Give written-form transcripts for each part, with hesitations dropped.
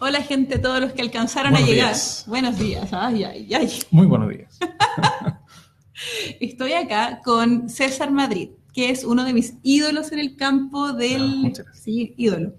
Hola gente, todos los que alcanzaron Buenos a llegar. Días. Buenos días. Ay, ay, ay. Muy buenos días. Estoy acá con César Madrid, que es uno de mis ídolos en el campo del... Muchas gracias. Sí, ídolo.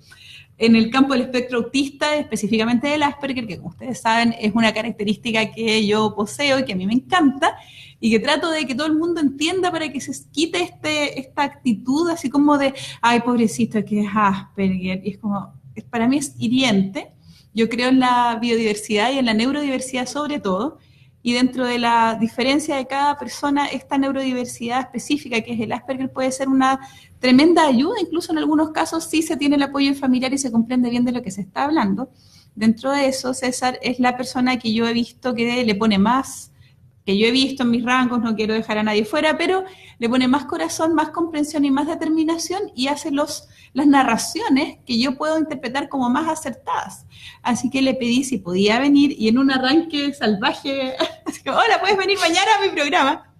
En el campo del espectro autista, específicamente del Asperger, que como ustedes saben es una característica que yo poseo y que a mí me encanta, y que trato de que todo el mundo entienda para que se quite esta actitud así como de, ay, pobrecito, que es Asperger. Y es como, para mí es hiriente. Yo creo en la biodiversidad y en la neurodiversidad sobre todo, y dentro de la diferencia de cada persona, esta neurodiversidad específica que es el Asperger puede ser una tremenda ayuda, incluso en algunos casos sí se tiene el apoyo familiar y se comprende bien de lo que se está hablando. Dentro de eso, César es la persona que yo he visto que le pone más, que yo he visto en mis rangos, no quiero dejar a nadie fuera, pero le pone más corazón, más comprensión y más determinación y hace las narraciones que yo puedo interpretar como más acertadas. Así que le pedí si podía venir y en un arranque salvaje, así que, hola, ¿puedes venir mañana a mi programa?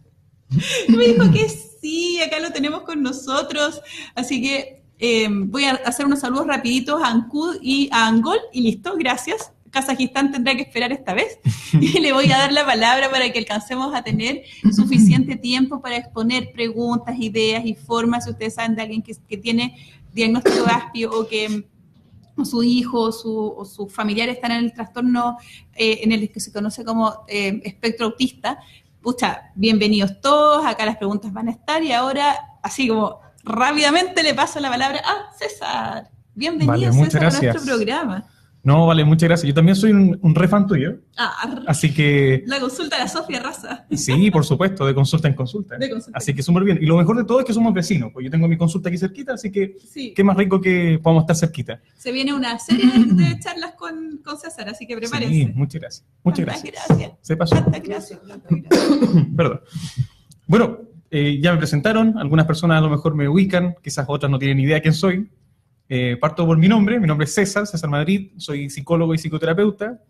Y me dijo que sí, acá lo tenemos con nosotros, así que voy a hacer unos saludos rapiditos a Ancud y a Angol y listo, gracias. Kazajistán tendrá que esperar esta vez y le voy a dar la palabra para que alcancemos a tener suficiente tiempo para exponer preguntas, ideas y formas. Si ustedes saben de alguien que tiene diagnóstico de Asperger o que su hijo o sus familiares están en el trastorno en el que se conoce como espectro autista, pucha, bienvenidos todos, acá las preguntas van a estar y ahora, así como rápidamente le paso la palabra a César. Bienvenido, Vale, muchas César, gracias. a nuestro programa. No, vale, muchas gracias. Yo también soy un re fan tuyo. Así que... La consulta de la Sofía Raza. Sí, por supuesto, de consulta en consulta. Así que súper bien. Y lo mejor de todo es que somos vecinos, pues yo tengo mi consulta aquí cerquita, así que sí. Qué más rico que podamos estar cerquita. Se viene una serie de charlas con César, así que prepárense. Sí, muchas gracias. Muchas gracias. Se pasó. Tantas gracias. Perdón. Bueno, ya me presentaron, algunas personas a lo mejor me ubican, quizás otras no tienen idea de quién soy. Parto por mi nombre es César Madrid, soy psicólogo y psicoterapeuta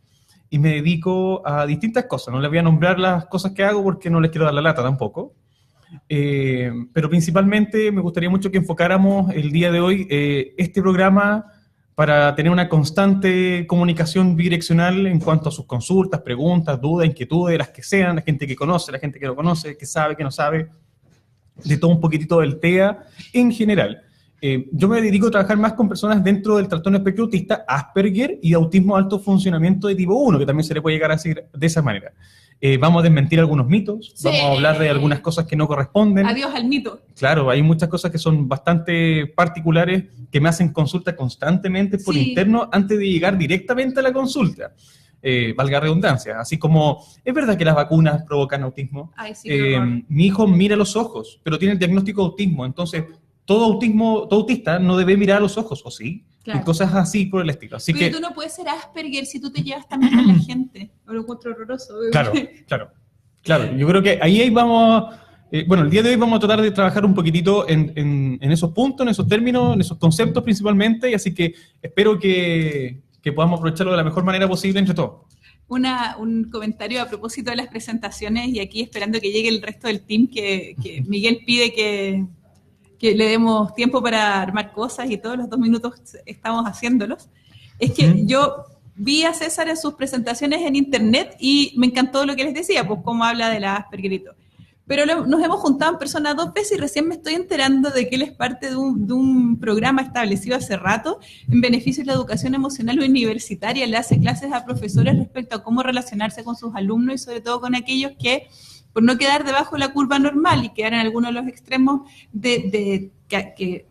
y me dedico a distintas cosas. No les voy a nombrar las cosas que hago porque no les quiero dar la lata tampoco, pero principalmente me gustaría mucho que enfocáramos el día de hoy este programa para tener una constante comunicación bidireccional en cuanto a sus consultas, preguntas, dudas, inquietudes, las que sean, la gente que conoce, la gente que no conoce, que sabe, que no sabe, de todo un poquitito del TEA en general. Yo me dedico a trabajar más con personas dentro del trastorno espectro autista, Asperger y autismo alto funcionamiento de tipo 1, que también se le puede llegar a decir de esa manera. Vamos a desmentir algunos mitos, sí. Vamos a hablar de algunas cosas que no corresponden. Adiós al mito. Claro, hay muchas cosas que son bastante particulares, que me hacen consulta constantemente por interno antes de llegar directamente a la consulta. Valga redundancia, así como, ¿es verdad que las vacunas provocan autismo? Ay, sí, mi hijo mira los ojos, pero tiene el diagnóstico de autismo, entonces... Todo autista no debe mirar a los ojos, ¿o sí? Claro. Y cosas así por el estilo. Así pero que, tú no puedes ser Asperger si tú te llevas también con la gente. Lo encuentro horroroso. Claro. Yo creo que ahí vamos... bueno, el día de hoy vamos a tratar de trabajar un poquitito en esos puntos, en esos términos, en esos conceptos principalmente, y así que espero que podamos aprovecharlo de la mejor manera posible entre todos. Un comentario a propósito de las presentaciones, y aquí esperando que llegue el resto del team, que Miguel pide que le demos tiempo para armar cosas y todos los 2 minutos estamos haciéndolos. Es que yo vi a César en sus presentaciones en internet y me encantó lo que les decía, pues cómo habla de la Asperger y todo. Pero nos hemos juntado en persona 2 veces y recién me estoy enterando de que él es parte de un programa establecido hace rato en beneficio de la educación emocional universitaria. Le hace clases a profesores respecto a cómo relacionarse con sus alumnos y sobre todo con aquellos que, por no quedar debajo de la curva normal y quedar en algunos de los extremos que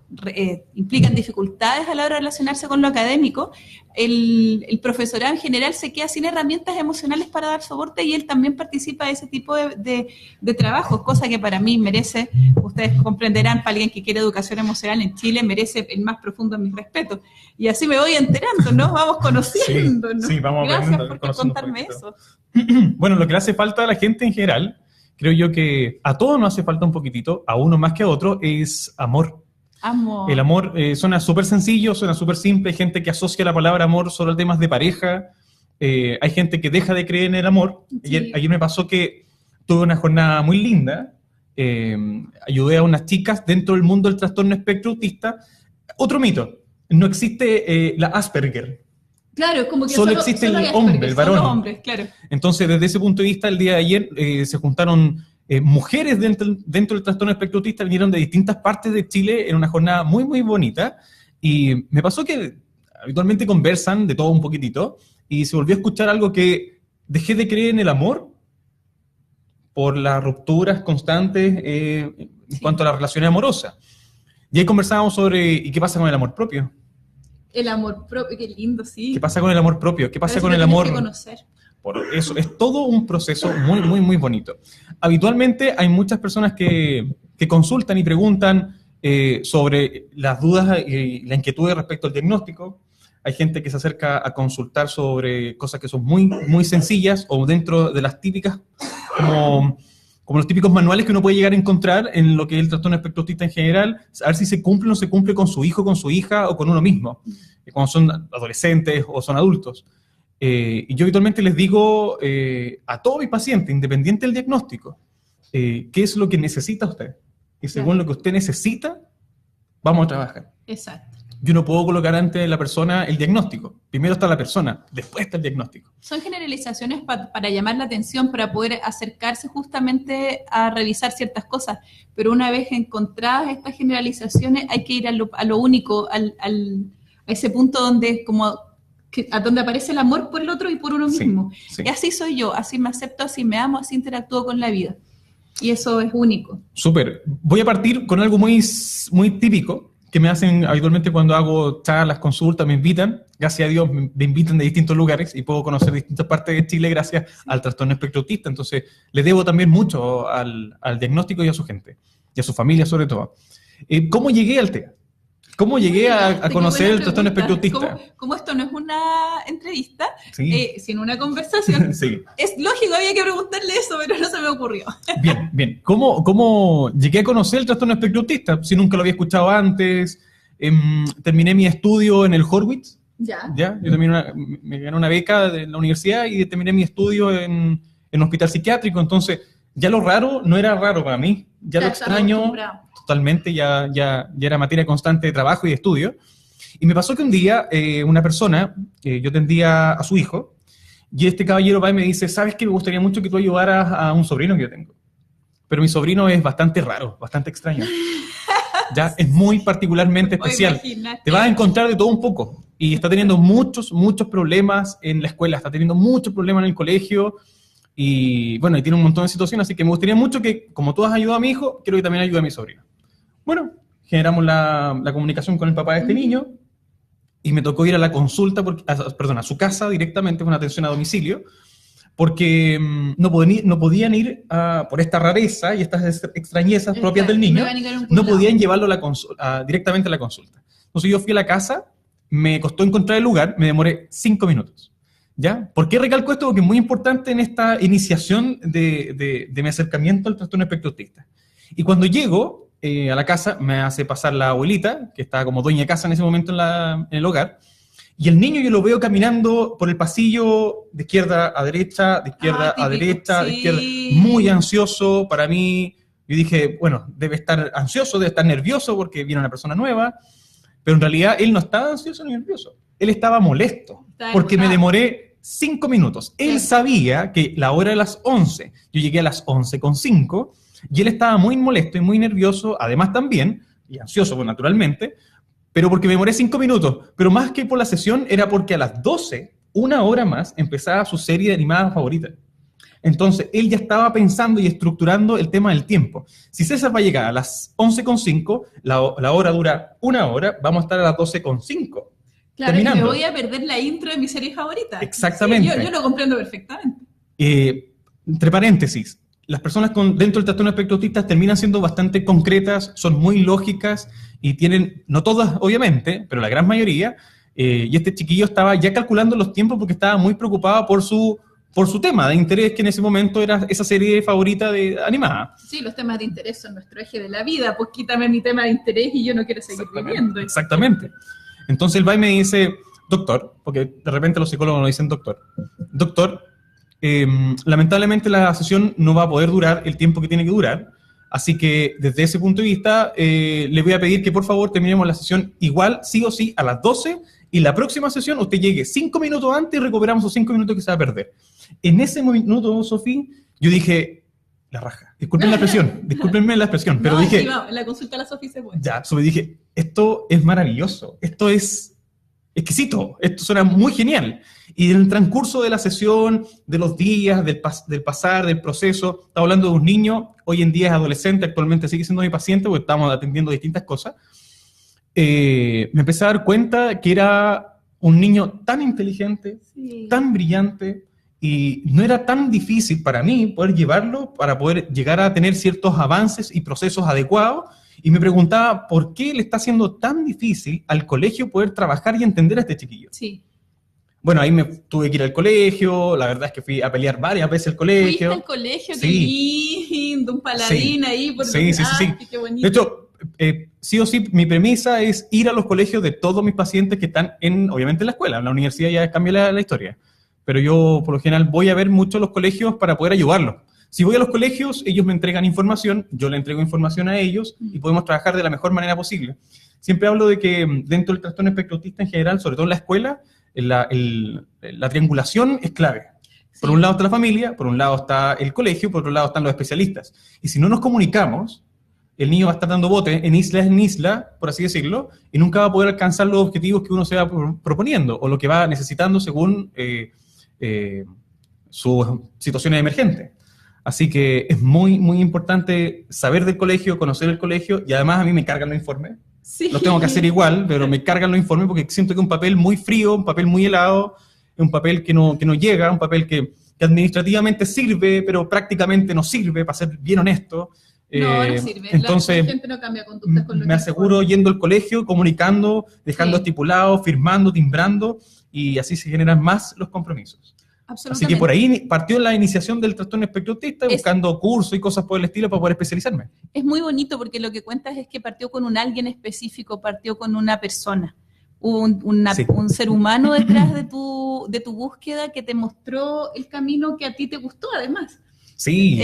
implican dificultades a la hora de relacionarse con lo académico, el profesorado en general se queda sin herramientas emocionales para dar soporte y él también participa de ese tipo de trabajos, cosa que para mí merece, ustedes comprenderán, para alguien que quiere educación emocional en Chile, merece el más profundo de mis respetos. Y así me voy enterando, ¿no? Vamos conociéndonos. Sí, vamos Gracias por contarme eso. Bueno, lo que le hace falta a la gente en general, creo yo que a todos nos hace falta un poquitito, a uno más que a otro, es amor. El amor suena súper sencillo, suena súper simple. Hay gente que asocia la palabra amor solo a temas de pareja. Hay gente que deja de creer en el amor. Sí. Ayer me pasó que tuve una jornada muy linda. Ayudé a unas chicas dentro del mundo del trastorno espectro autista. Otro mito, no existe la Asperger. Claro, como que solo existe el hay hombre, Asperger, el varón. solo hombres, claro. Entonces, desde ese punto de vista, el día de ayer se juntaron mujeres dentro del trastorno espectro autista, vinieron de distintas partes de Chile en una jornada muy, muy bonita. Y me pasó que habitualmente conversan de todo un poquitito, y se volvió a escuchar algo que dejé de creer en el amor por las rupturas constantes en cuanto a las relaciones amorosas. Y ahí conversábamos sobre, ¿y qué pasa con el amor propio? El amor propio, qué lindo, sí. ¿Qué pasa con el amor propio? ¿Qué pasa con el amor? Por eso, es todo un proceso muy, muy, muy bonito. Habitualmente hay muchas personas que consultan y preguntan sobre las dudas y las inquietudes respecto al diagnóstico. Hay gente que se acerca a consultar sobre cosas que son muy, muy sencillas o dentro de las típicas, como los típicos manuales que uno puede llegar a encontrar en lo que es el trastorno espectro autista en general, a ver si se cumple o no se cumple con su hijo, con su hija o con uno mismo, cuando son adolescentes o son adultos. Y yo habitualmente les digo a todo mi paciente, independiente del diagnóstico, qué es lo que necesita usted. Y según lo que usted necesita, vamos a trabajar. Exacto. Yo no puedo colocar ante la persona el diagnóstico. Primero está la persona, después está el diagnóstico. Son generalizaciones para llamar la atención, para poder acercarse justamente a revisar ciertas cosas. Pero una vez encontradas estas generalizaciones, hay que ir a lo único, a ese punto donde a donde aparece el amor por el otro y por uno mismo. Sí. Y así soy yo, así me acepto, así me amo, así interactúo con la vida. Y eso es único. Súper. Voy a partir con algo muy, muy típico que me hacen habitualmente cuando hago charlas, consultas, me invitan. Gracias a Dios me invitan de distintos lugares y puedo conocer distintas partes de Chile gracias al trastorno espectro autista. Entonces, le debo también mucho al diagnóstico y a su gente, y a su familia sobre todo. ¿Cómo llegué al TEA? ¿Cómo llegué a conocer el trastorno espectro autista? Como esto no es una entrevista, sí. Sino una conversación, sí. Es lógico, había que preguntarle eso, pero no se me ocurrió. Bien. ¿Cómo llegué a conocer el trastorno espectro autista? Si nunca lo había escuchado antes. Terminé mi estudio en el Horwitz. Ya. Yo me gané una beca de la universidad y terminé mi estudio en un hospital psiquiátrico. Entonces, ya lo raro no era raro para mí. Ya lo extraño totalmente, ya era materia constante de trabajo y de estudio. Y me pasó que un día una persona, yo atendía a su hijo, y este caballero va y me dice, ¿sabes qué? Me gustaría mucho que tú ayudaras a un sobrino que yo tengo. Pero mi sobrino es bastante raro, bastante extraño. Ya es muy particularmente especial. Te vas a encontrar de todo un poco. Y está teniendo muchos problemas en la escuela, está teniendo muchos problemas en el colegio. Y bueno, y tiene un montón de situaciones, así que me gustaría mucho que, como tú has ayudado a mi hijo, quiero que también ayude a mi sobrino. Bueno, generamos la comunicación con el papá de este niño y me tocó ir a la consulta, a su casa directamente, con una atención a domicilio, porque no podían ir por esta rareza y estas extrañezas propias del niño, no podían llevarlo directamente a la consulta. Entonces yo fui a la casa, me costó encontrar el lugar, me demoré 5 minutos. ¿Ya? ¿Por qué recalco esto? Porque es muy importante en esta iniciación de mi acercamiento al trastorno espectro autista. Y cuando llego a la casa, me hace pasar la abuelita, que estaba como dueña de casa en ese momento en el hogar, y el niño yo lo veo caminando por el pasillo de izquierda a derecha, de izquierda a derecha, de izquierda, muy ansioso. Para mí, yo dije, bueno, debe estar ansioso, debe estar nervioso porque viene una persona nueva, pero en realidad él no estaba ansioso ni nervioso, él estaba molesto, porque me demoré 5 minutos. Él sabía que la hora era las 11, yo llegué a las 11:05, y él estaba muy molesto y muy nervioso, además también, y ansioso, pues, naturalmente, pero porque me demoré 5 minutos. Pero más que por la sesión, era porque a las 12, una hora más, empezaba su serie de animadas favorita. Entonces, él ya estaba pensando y estructurando el tema del tiempo. Si César va a llegar a las 11:05, la hora dura 1 hora, vamos a estar a las 12:05. Claro, que me voy a perder la intro de mi serie favorita. Exactamente. Sí, yo lo comprendo perfectamente. Entre paréntesis, las personas dentro del trastorno espectro autista terminan siendo bastante concretas, son muy lógicas y tienen, no todas obviamente, pero la gran mayoría, y este chiquillo estaba ya calculando los tiempos porque estaba muy preocupado por su tema de interés, que en ese momento era esa serie favorita de animada. Sí, los temas de interés son nuestro eje de la vida, pues quítame mi tema de interés y yo no quiero seguir viviendo. Exactamente. Entonces él va y me dice, doctor, porque de repente los psicólogos nos dicen doctor, lamentablemente la sesión no va a poder durar el tiempo que tiene que durar, así que desde ese punto de vista le voy a pedir que por favor terminemos la sesión igual, sí o sí, a las 12, y la próxima sesión usted llegue 5 minutos antes y recuperamos esos 5 minutos que se va a perder. En ese minuto, Sofía, yo dije, la raja. Discúlpenme la expresión, pero no, dije... Sí, la consulta a la Sofía se puede. Ya, Sofía, dije, esto es maravilloso, esto es exquisito, esto suena muy genial. Y en el transcurso de la sesión, de los días, del pasar, del proceso, estaba hablando de un niño, hoy en día es adolescente, actualmente sigue siendo mi paciente porque estamos atendiendo distintas cosas. Me empecé a dar cuenta que era un niño tan inteligente, sí, tan brillante, y no era tan difícil para mí poder llevarlo para poder llegar a tener ciertos avances y procesos adecuados, y me preguntaba por qué le está haciendo tan difícil al colegio poder trabajar y entender a este chiquillo. Sí. Bueno, ahí me tuve que ir al colegio, la verdad es que fui a pelear varias veces al colegio. ¿Fuiste al colegio? Sí. Qué lindo, un paladín, sí, ahí. Por sí. Qué bonito. De hecho, sí o sí, mi premisa es ir a los colegios de todos mis pacientes que están obviamente en la escuela. En la universidad ya cambia la historia. Pero yo, por lo general, voy a ver mucho los colegios para poder ayudarlos. Si voy a los colegios, ellos me entregan información, yo le entrego información a ellos y podemos trabajar de la mejor manera posible. Siempre hablo de que dentro del trastorno espectro autista en general, sobre todo en la escuela, la triangulación es clave. Por un lado está la familia, por un lado está el colegio, por otro lado están los especialistas. Y si no nos comunicamos, el niño va a estar dando bote en isla, por así decirlo, y nunca va a poder alcanzar los objetivos que uno se va proponiendo o lo que va necesitando según sus situaciones emergentes. Así que es muy, muy importante saber del colegio, conocer el colegio, y además a mí me cargan los informes. Sí. Los tengo que hacer igual, pero me cargan los informes porque siento que es un papel muy frío, un papel muy helado, un papel que no llega, un papel que administrativamente sirve, pero prácticamente no sirve, para ser bien honesto. No sirve. Entonces, la gente no cambia conductas con lo me aseguro yendo al colegio, comunicando, dejando estipulado, firmando, timbrando, y así se generan más los compromisos. Así que por ahí partió la iniciación del trastorno espectro autista, buscando cursos y cosas por el estilo para poder especializarme. Es muy bonito porque lo que cuentas es que partió con un alguien específico, partió con una persona, un ser humano detrás de tu búsqueda que te mostró el camino que a ti te gustó además. Sí.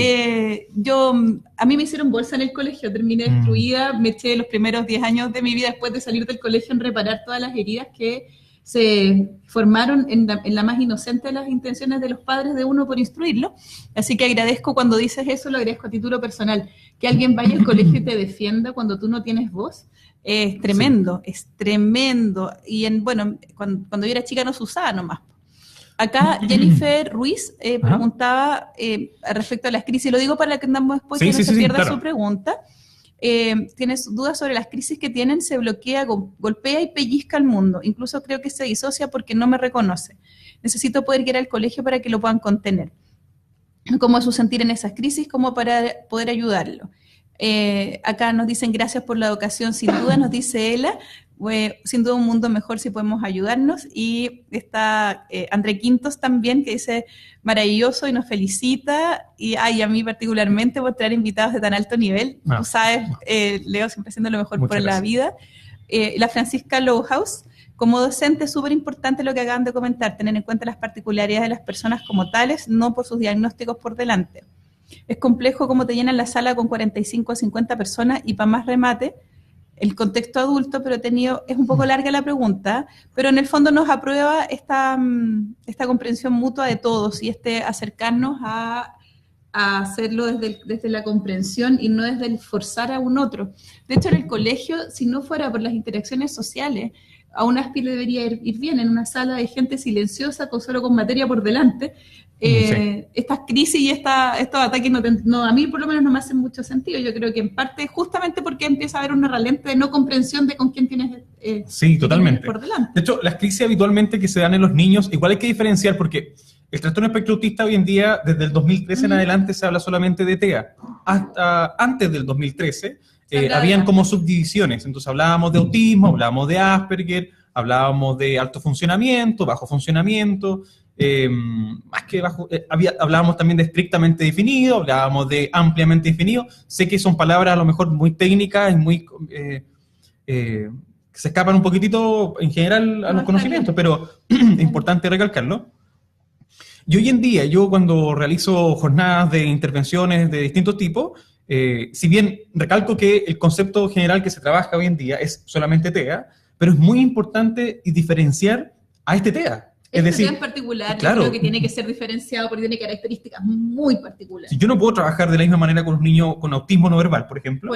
A mí me hicieron bolsa en el colegio, terminé destruida, me eché los primeros 10 años de mi vida después de salir del colegio en reparar todas las heridas que se formaron en la más inocente de las intenciones de los padres de uno por instruirlo. Así que agradezco cuando dices eso, lo agradezco a título personal. Que alguien vaya al colegio y te defienda cuando tú no tienes voz, es tremendo, es tremendo. Y cuando yo era chica no se usaba nomás. Acá Jennifer Ruiz preguntaba respecto a las crisis, lo digo para que andamos después que no se pierda su pregunta. Tienes dudas sobre las crisis que tienen, se bloquea, golpea y pellizca al mundo. Incluso creo que se disocia porque no me reconoce. Necesito poder ir al colegio para que lo puedan contener. ¿Cómo es su sentir en esas crisis? ¿Cómo para poder ayudarlo? Acá nos dicen gracias por la educación, sin duda, nos dice Ela. Sin duda un mundo mejor si podemos ayudarnos. Y está André Quintos también, que dice maravilloso y nos felicita, y a mí particularmente por traer invitados de tan alto nivel. Tú sabes, Leo, siempre haciendo lo mejor por la vida. La Francisca Lowhouse, como docente es súper importante lo que acaban de comentar, tener en cuenta las particularidades de las personas como tales, no por sus diagnósticos por delante. Es complejo cómo te llenan la sala con 45 o 50 personas y para más remate, el contexto adulto, pero es un poco larga la pregunta, pero en el fondo nos aprueba esta comprensión mutua de todos y acercarnos a hacerlo desde la comprensión y no desde el forzar a un otro. De hecho, en el colegio, si no fuera por las interacciones sociales, a un ASPI le debería ir bien en una sala de gente silenciosa, solo con materia por delante. Estas crisis y estos ataques a mí por lo menos no me hacen mucho sentido. Yo creo que en parte justamente porque empieza a haber una ralente de no comprensión de con quién tienes totalmente por delante. De hecho, las crisis habitualmente que se dan en los niños, igual hay que diferenciar porque el trastorno espectro autista hoy en día, desde el 2013 en adelante, se habla solamente de TEA. Hasta antes del 2013 habían como subdivisiones. Entonces hablábamos de autismo, hablábamos de Asperger, hablábamos de alto funcionamiento, bajo funcionamiento, más que bajo, hablábamos también de estrictamente definido, hablábamos de ampliamente definido. Sé que son palabras a lo mejor muy técnicas y muy que se escapan un poquitito en general a los conocimientos, pero es importante recalcarlo. Y hoy en día, yo cuando realizo jornadas de intervenciones de distintos tipos, si bien recalco que el concepto general que se trabaja hoy en día es solamente TEA, pero es muy importante diferenciar a este TEA. Es Este decir, TEA en particular, claro, yo creo que tiene que ser diferenciado porque tiene características muy particulares. yo no puedo trabajar de la misma manera con un niño con autismo no verbal, por ejemplo,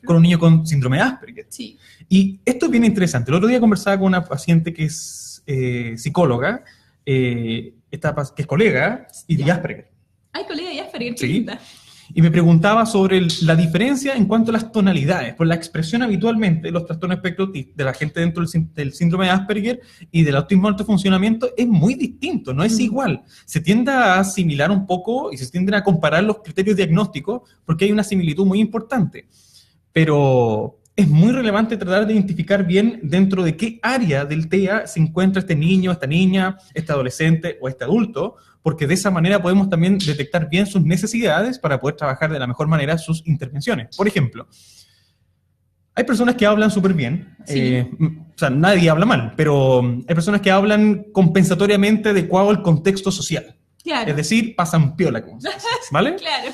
con un niño con síndrome de Asperger. Sí. Y esto es bien interesante. El otro día conversaba con una paciente que es psicóloga, que es colega, y de Asperger. Ay, colega de Asperger, qué Sí. linda. Y me preguntaba sobre la diferencia en cuanto a las tonalidades, por la expresión habitualmente de los trastornos espectro autista, de la gente dentro del síndrome de Asperger y del autismo de alto funcionamiento, es muy distinto, no es igual. Se tiende a asimilar un poco y se tienden a comparar los criterios diagnósticos porque hay una similitud muy importante. Pero es muy relevante tratar de identificar bien dentro de qué área del TEA se encuentra este niño, esta niña, este adolescente o este adulto, porque de esa manera podemos también detectar bien sus necesidades para poder trabajar de la mejor manera sus intervenciones. Por ejemplo, hay personas que hablan súper bien, Sí. o sea, nadie habla mal, pero hay personas que hablan compensatoriamente adecuado al contexto social. Claro. Es decir, pasan piola, como se dice, ¿vale? Claro.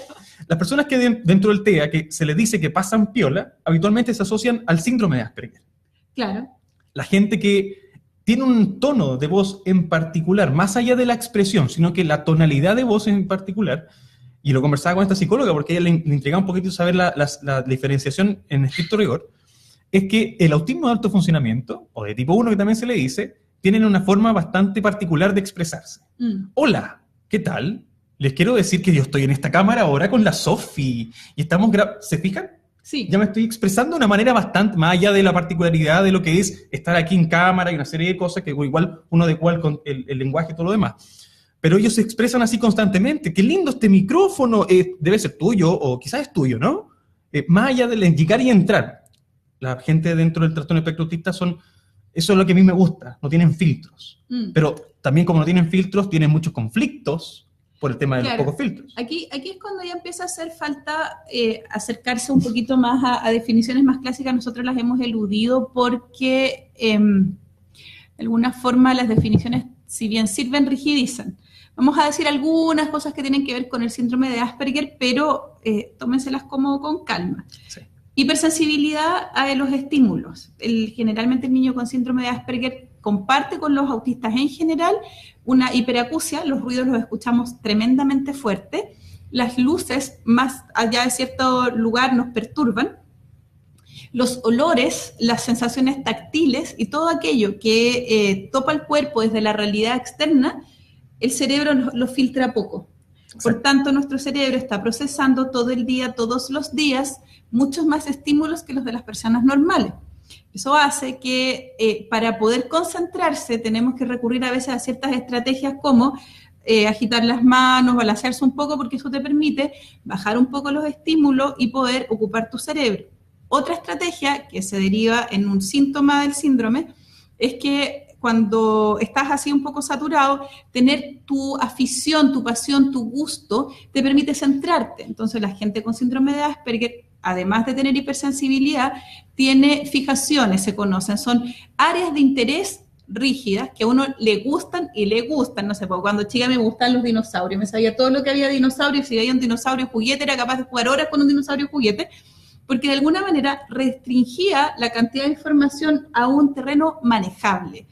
Las personas que dentro del TEA, que se les dice que pasan piola, habitualmente se asocian al síndrome de Asperger. Claro. La gente que tiene un tono de voz en particular, más allá de la expresión, sino que la tonalidad de voz en particular, y lo conversaba con esta psicóloga porque a ella le intrigaba un poquito saber la diferenciación en estricto rigor, es que el autismo de alto funcionamiento, o de tipo 1 que también se le dice, tienen una forma bastante particular de expresarse. Hola, ¿qué tal? Les quiero decir que yo estoy en esta cámara ahora con la Sofi y estamos ¿se fijan? Sí. Ya me estoy expresando de una manera bastante, más allá de la particularidad de lo que es estar aquí en cámara y una serie de cosas que igual uno adecua con el lenguaje y todo lo demás. Pero ellos se expresan así constantemente. ¡Qué lindo este micrófono! Debe ser tuyo o quizás es tuyo, ¿no? Más allá de llegar y entrar. La gente dentro del trastorno espectro autista eso es lo que a mí me gusta, no tienen filtros. Pero también como no tienen filtros, tienen muchos conflictos por el tema de los pocos filtros. Aquí es cuando ya empieza a hacer falta acercarse un poquito más a definiciones más clásicas. Nosotros las hemos eludido porque de alguna forma las definiciones, si bien sirven, rigidizan. Vamos a decir algunas cosas que tienen que ver con el síndrome de Asperger, pero tómenselas como con calma. Sí. Hipersensibilidad a los estímulos. Generalmente el niño con síndrome de Asperger comparte con los autistas en general una hiperacusia, los ruidos los escuchamos tremendamente fuerte, las luces más allá de cierto lugar nos perturban, los olores, las sensaciones táctiles y todo aquello que topa el cuerpo desde la realidad externa, el cerebro lo filtra poco. Por tanto, nuestro cerebro está procesando todo el día, todos los días, muchos más estímulos que los de las personas normales. Eso hace que para poder concentrarse tenemos que recurrir a veces a ciertas estrategias como agitar las manos, balancearse un poco, porque eso te permite bajar un poco los estímulos y poder ocupar tu cerebro. Otra estrategia que se deriva en un síntoma del síndrome es que cuando estás así un poco saturado, tener tu afición, tu pasión, tu gusto, te permite centrarte. Entonces la gente con síndrome de Asperger, además de tener hipersensibilidad, tiene fijaciones, se conocen, son áreas de interés rígidas que a uno le gustan y le gustan. No sé, porque cuando chica me gustan los dinosaurios, me sabía todo lo que había de dinosaurios, si había un dinosaurio juguete era capaz de jugar horas con un dinosaurio juguete, porque de alguna manera restringía la cantidad de información a un terreno manejable.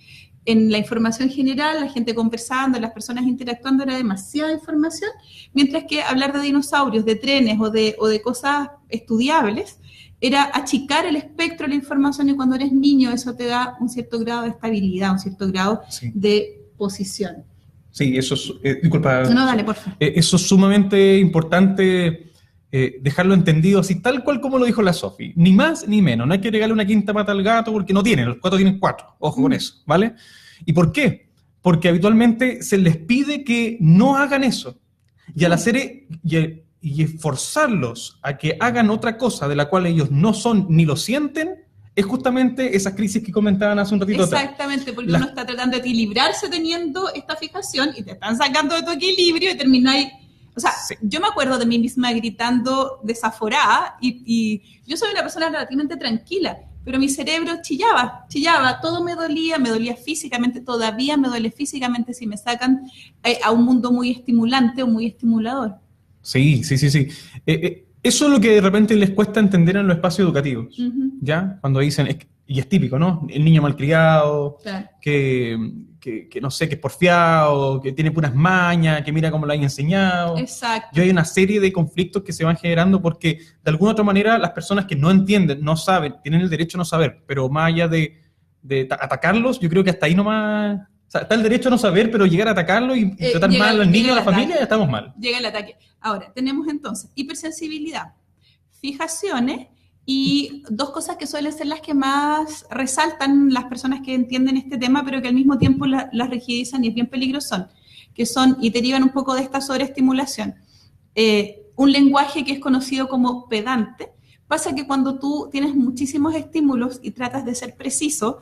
En la información general, la gente conversando, las personas interactuando, era demasiada información, mientras que hablar de dinosaurios, de trenes o de cosas estudiables, era achicar el espectro de la información, y cuando eres niño eso te da un cierto grado de estabilidad, un cierto grado de posición. Sí, eso es, disculpa. No, dale, por favor. Eso es sumamente importante dejarlo entendido así, tal cual como lo dijo la Sofi. Ni más ni menos. No hay que regalarle una quinta pata al gato porque no tiene. Los gatos tienen 4. Ojo con eso, ¿vale? ¿Y por qué? Porque habitualmente se les pide que no hagan eso. Y al hacer y forzarlos a que hagan otra cosa de la cual ellos no son ni lo sienten, es justamente esas crisis que comentaban hace un ratito atrás. Exactamente, porque uno está tratando de equilibrarse teniendo esta fijación y te están sacando de tu equilibrio y termináis. O sea, yo me acuerdo de mí misma gritando desaforada y yo soy una persona relativamente tranquila, pero mi cerebro chillaba, todo me dolía físicamente, todavía me duele físicamente si me sacan a un mundo muy estimulante o muy estimulador. Sí. Eso es lo que de repente les cuesta entender en los espacios educativos, ¿ya? Cuando dicen, y es típico, ¿no? El niño malcriado, Claro. que no sé, que es porfiado, que tiene puras mañas, que mira cómo lo han enseñado. Exacto. Yo hay una serie de conflictos que se van generando porque de alguna u otra manera las personas que no entienden, no saben, tienen el derecho a no saber, pero más allá de atacarlos, yo creo que hasta ahí nomás... O sea, está el derecho a no saber, pero llegar a atacarlo y tratar mal al niño, a la familia, ya estamos mal. Llega el ataque. Ahora, tenemos entonces hipersensibilidad, fijaciones y dos cosas que suelen ser las que más resaltan las personas que entienden este tema, pero que al mismo tiempo las rigidizan y es bien peligroso, que son, y derivan un poco de esta sobreestimulación. Un lenguaje que es conocido como pedante. Pasa que cuando tú tienes muchísimos estímulos y tratas de ser preciso,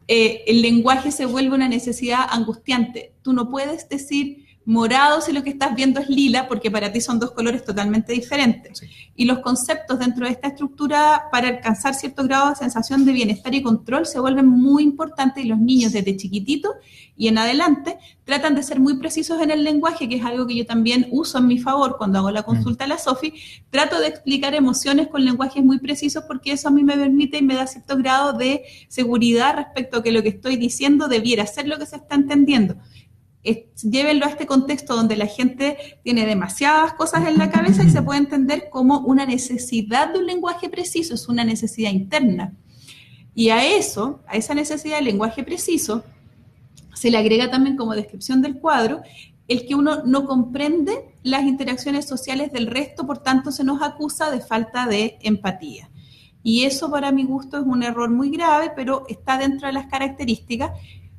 el lenguaje se vuelve una necesidad angustiante. Tú no puedes decir morado si lo que estás viendo es lila, porque para ti son dos colores totalmente diferentes. Sí. Y los conceptos dentro de esta estructura para alcanzar cierto grado de sensación de bienestar y control se vuelven muy importantes y los niños desde chiquititos y en adelante tratan de ser muy precisos en el lenguaje, que es algo que yo también uso en mi favor cuando hago la consulta a la Sofi. Trato de explicar emociones con lenguajes muy precisos porque eso a mí me permite y me da cierto grado de seguridad respecto a que lo que estoy diciendo debiera ser lo que se está entendiendo. Llévenlo a este contexto donde la gente tiene demasiadas cosas en la cabeza y se puede entender como una necesidad de un lenguaje preciso, es una necesidad interna. Y a esa necesidad de lenguaje preciso, se le agrega también como descripción del cuadro el que uno no comprende las interacciones sociales del resto, por tanto se nos acusa de falta de empatía. Y eso para mi gusto es un error muy grave, pero está dentro de las características,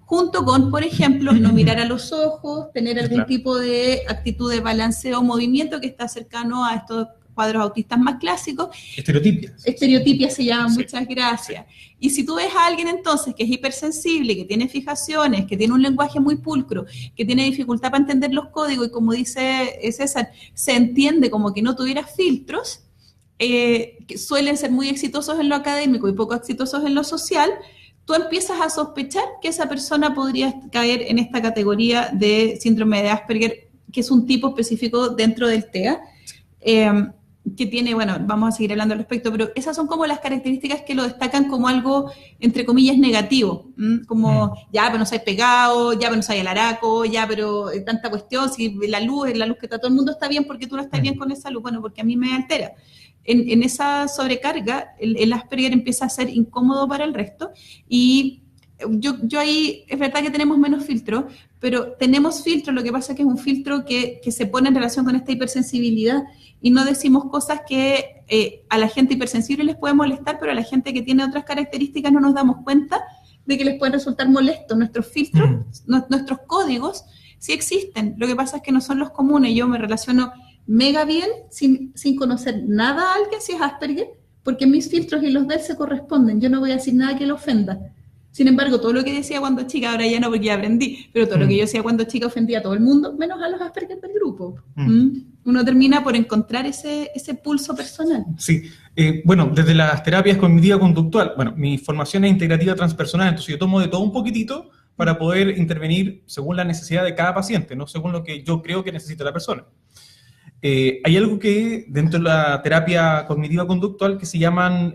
junto con, por ejemplo, no mirar a los ojos, tener algún tipo de actitud de balanceo o movimiento que está cercano a estos cuadros autistas más clásicos. Estereotipias. Estereotipias se llaman, Sí. muchas gracias. Y si tú ves a alguien entonces que es hipersensible, que tiene fijaciones, que tiene un lenguaje muy pulcro, que tiene dificultad para entender los códigos y como dice César, se entiende como que no tuviera filtros, que suelen ser muy exitosos en lo académico y poco exitosos en lo social, tú empiezas a sospechar que esa persona podría caer en esta categoría de síndrome de Asperger, que es un tipo específico dentro del TEA, que tiene, bueno, vamos a seguir hablando al respecto, pero esas son como las características que lo destacan como algo, entre comillas, negativo, como, ya, pero no seas pegado, ya, pero no seas el araco, ya, pero tanta cuestión, si la luz es la luz que está todo el mundo está bien, ¿por qué tú no estás bien con esa luz? Bueno, porque a mí me altera. En esa sobrecarga, el Asperger empieza a ser incómodo para el resto y yo ahí, es verdad que tenemos menos filtro, pero tenemos filtro, lo que pasa es que es un filtro que se pone en relación con esta hipersensibilidad y no decimos cosas que a la gente hipersensible les puede molestar, pero a la gente que tiene otras características no nos damos cuenta de que les pueden resultar molestos. Nuestros filtros, nuestros códigos sí existen, lo que pasa es que no son los comunes. Yo me relaciono mega bien sin conocer nada a alguien si es Asperger, porque mis filtros y los de él se corresponden. Yo no voy a decir nada que le ofenda. Sin embargo, todo lo que decía cuando chica, ahora ya no porque ya aprendí, pero todo lo que yo decía cuando chica ofendía a todo el mundo, menos a los Asperger del grupo. Uno termina por encontrar ese pulso personal. Sí, bueno, desde las terapias cognitiva-conductual, bueno, mi formación es integrativa transpersonal, entonces yo tomo de todo un poquitito para poder intervenir según la necesidad de cada paciente, no según lo que yo creo que necesita la persona. Hay algo que dentro de la terapia cognitiva-conductual que se llaman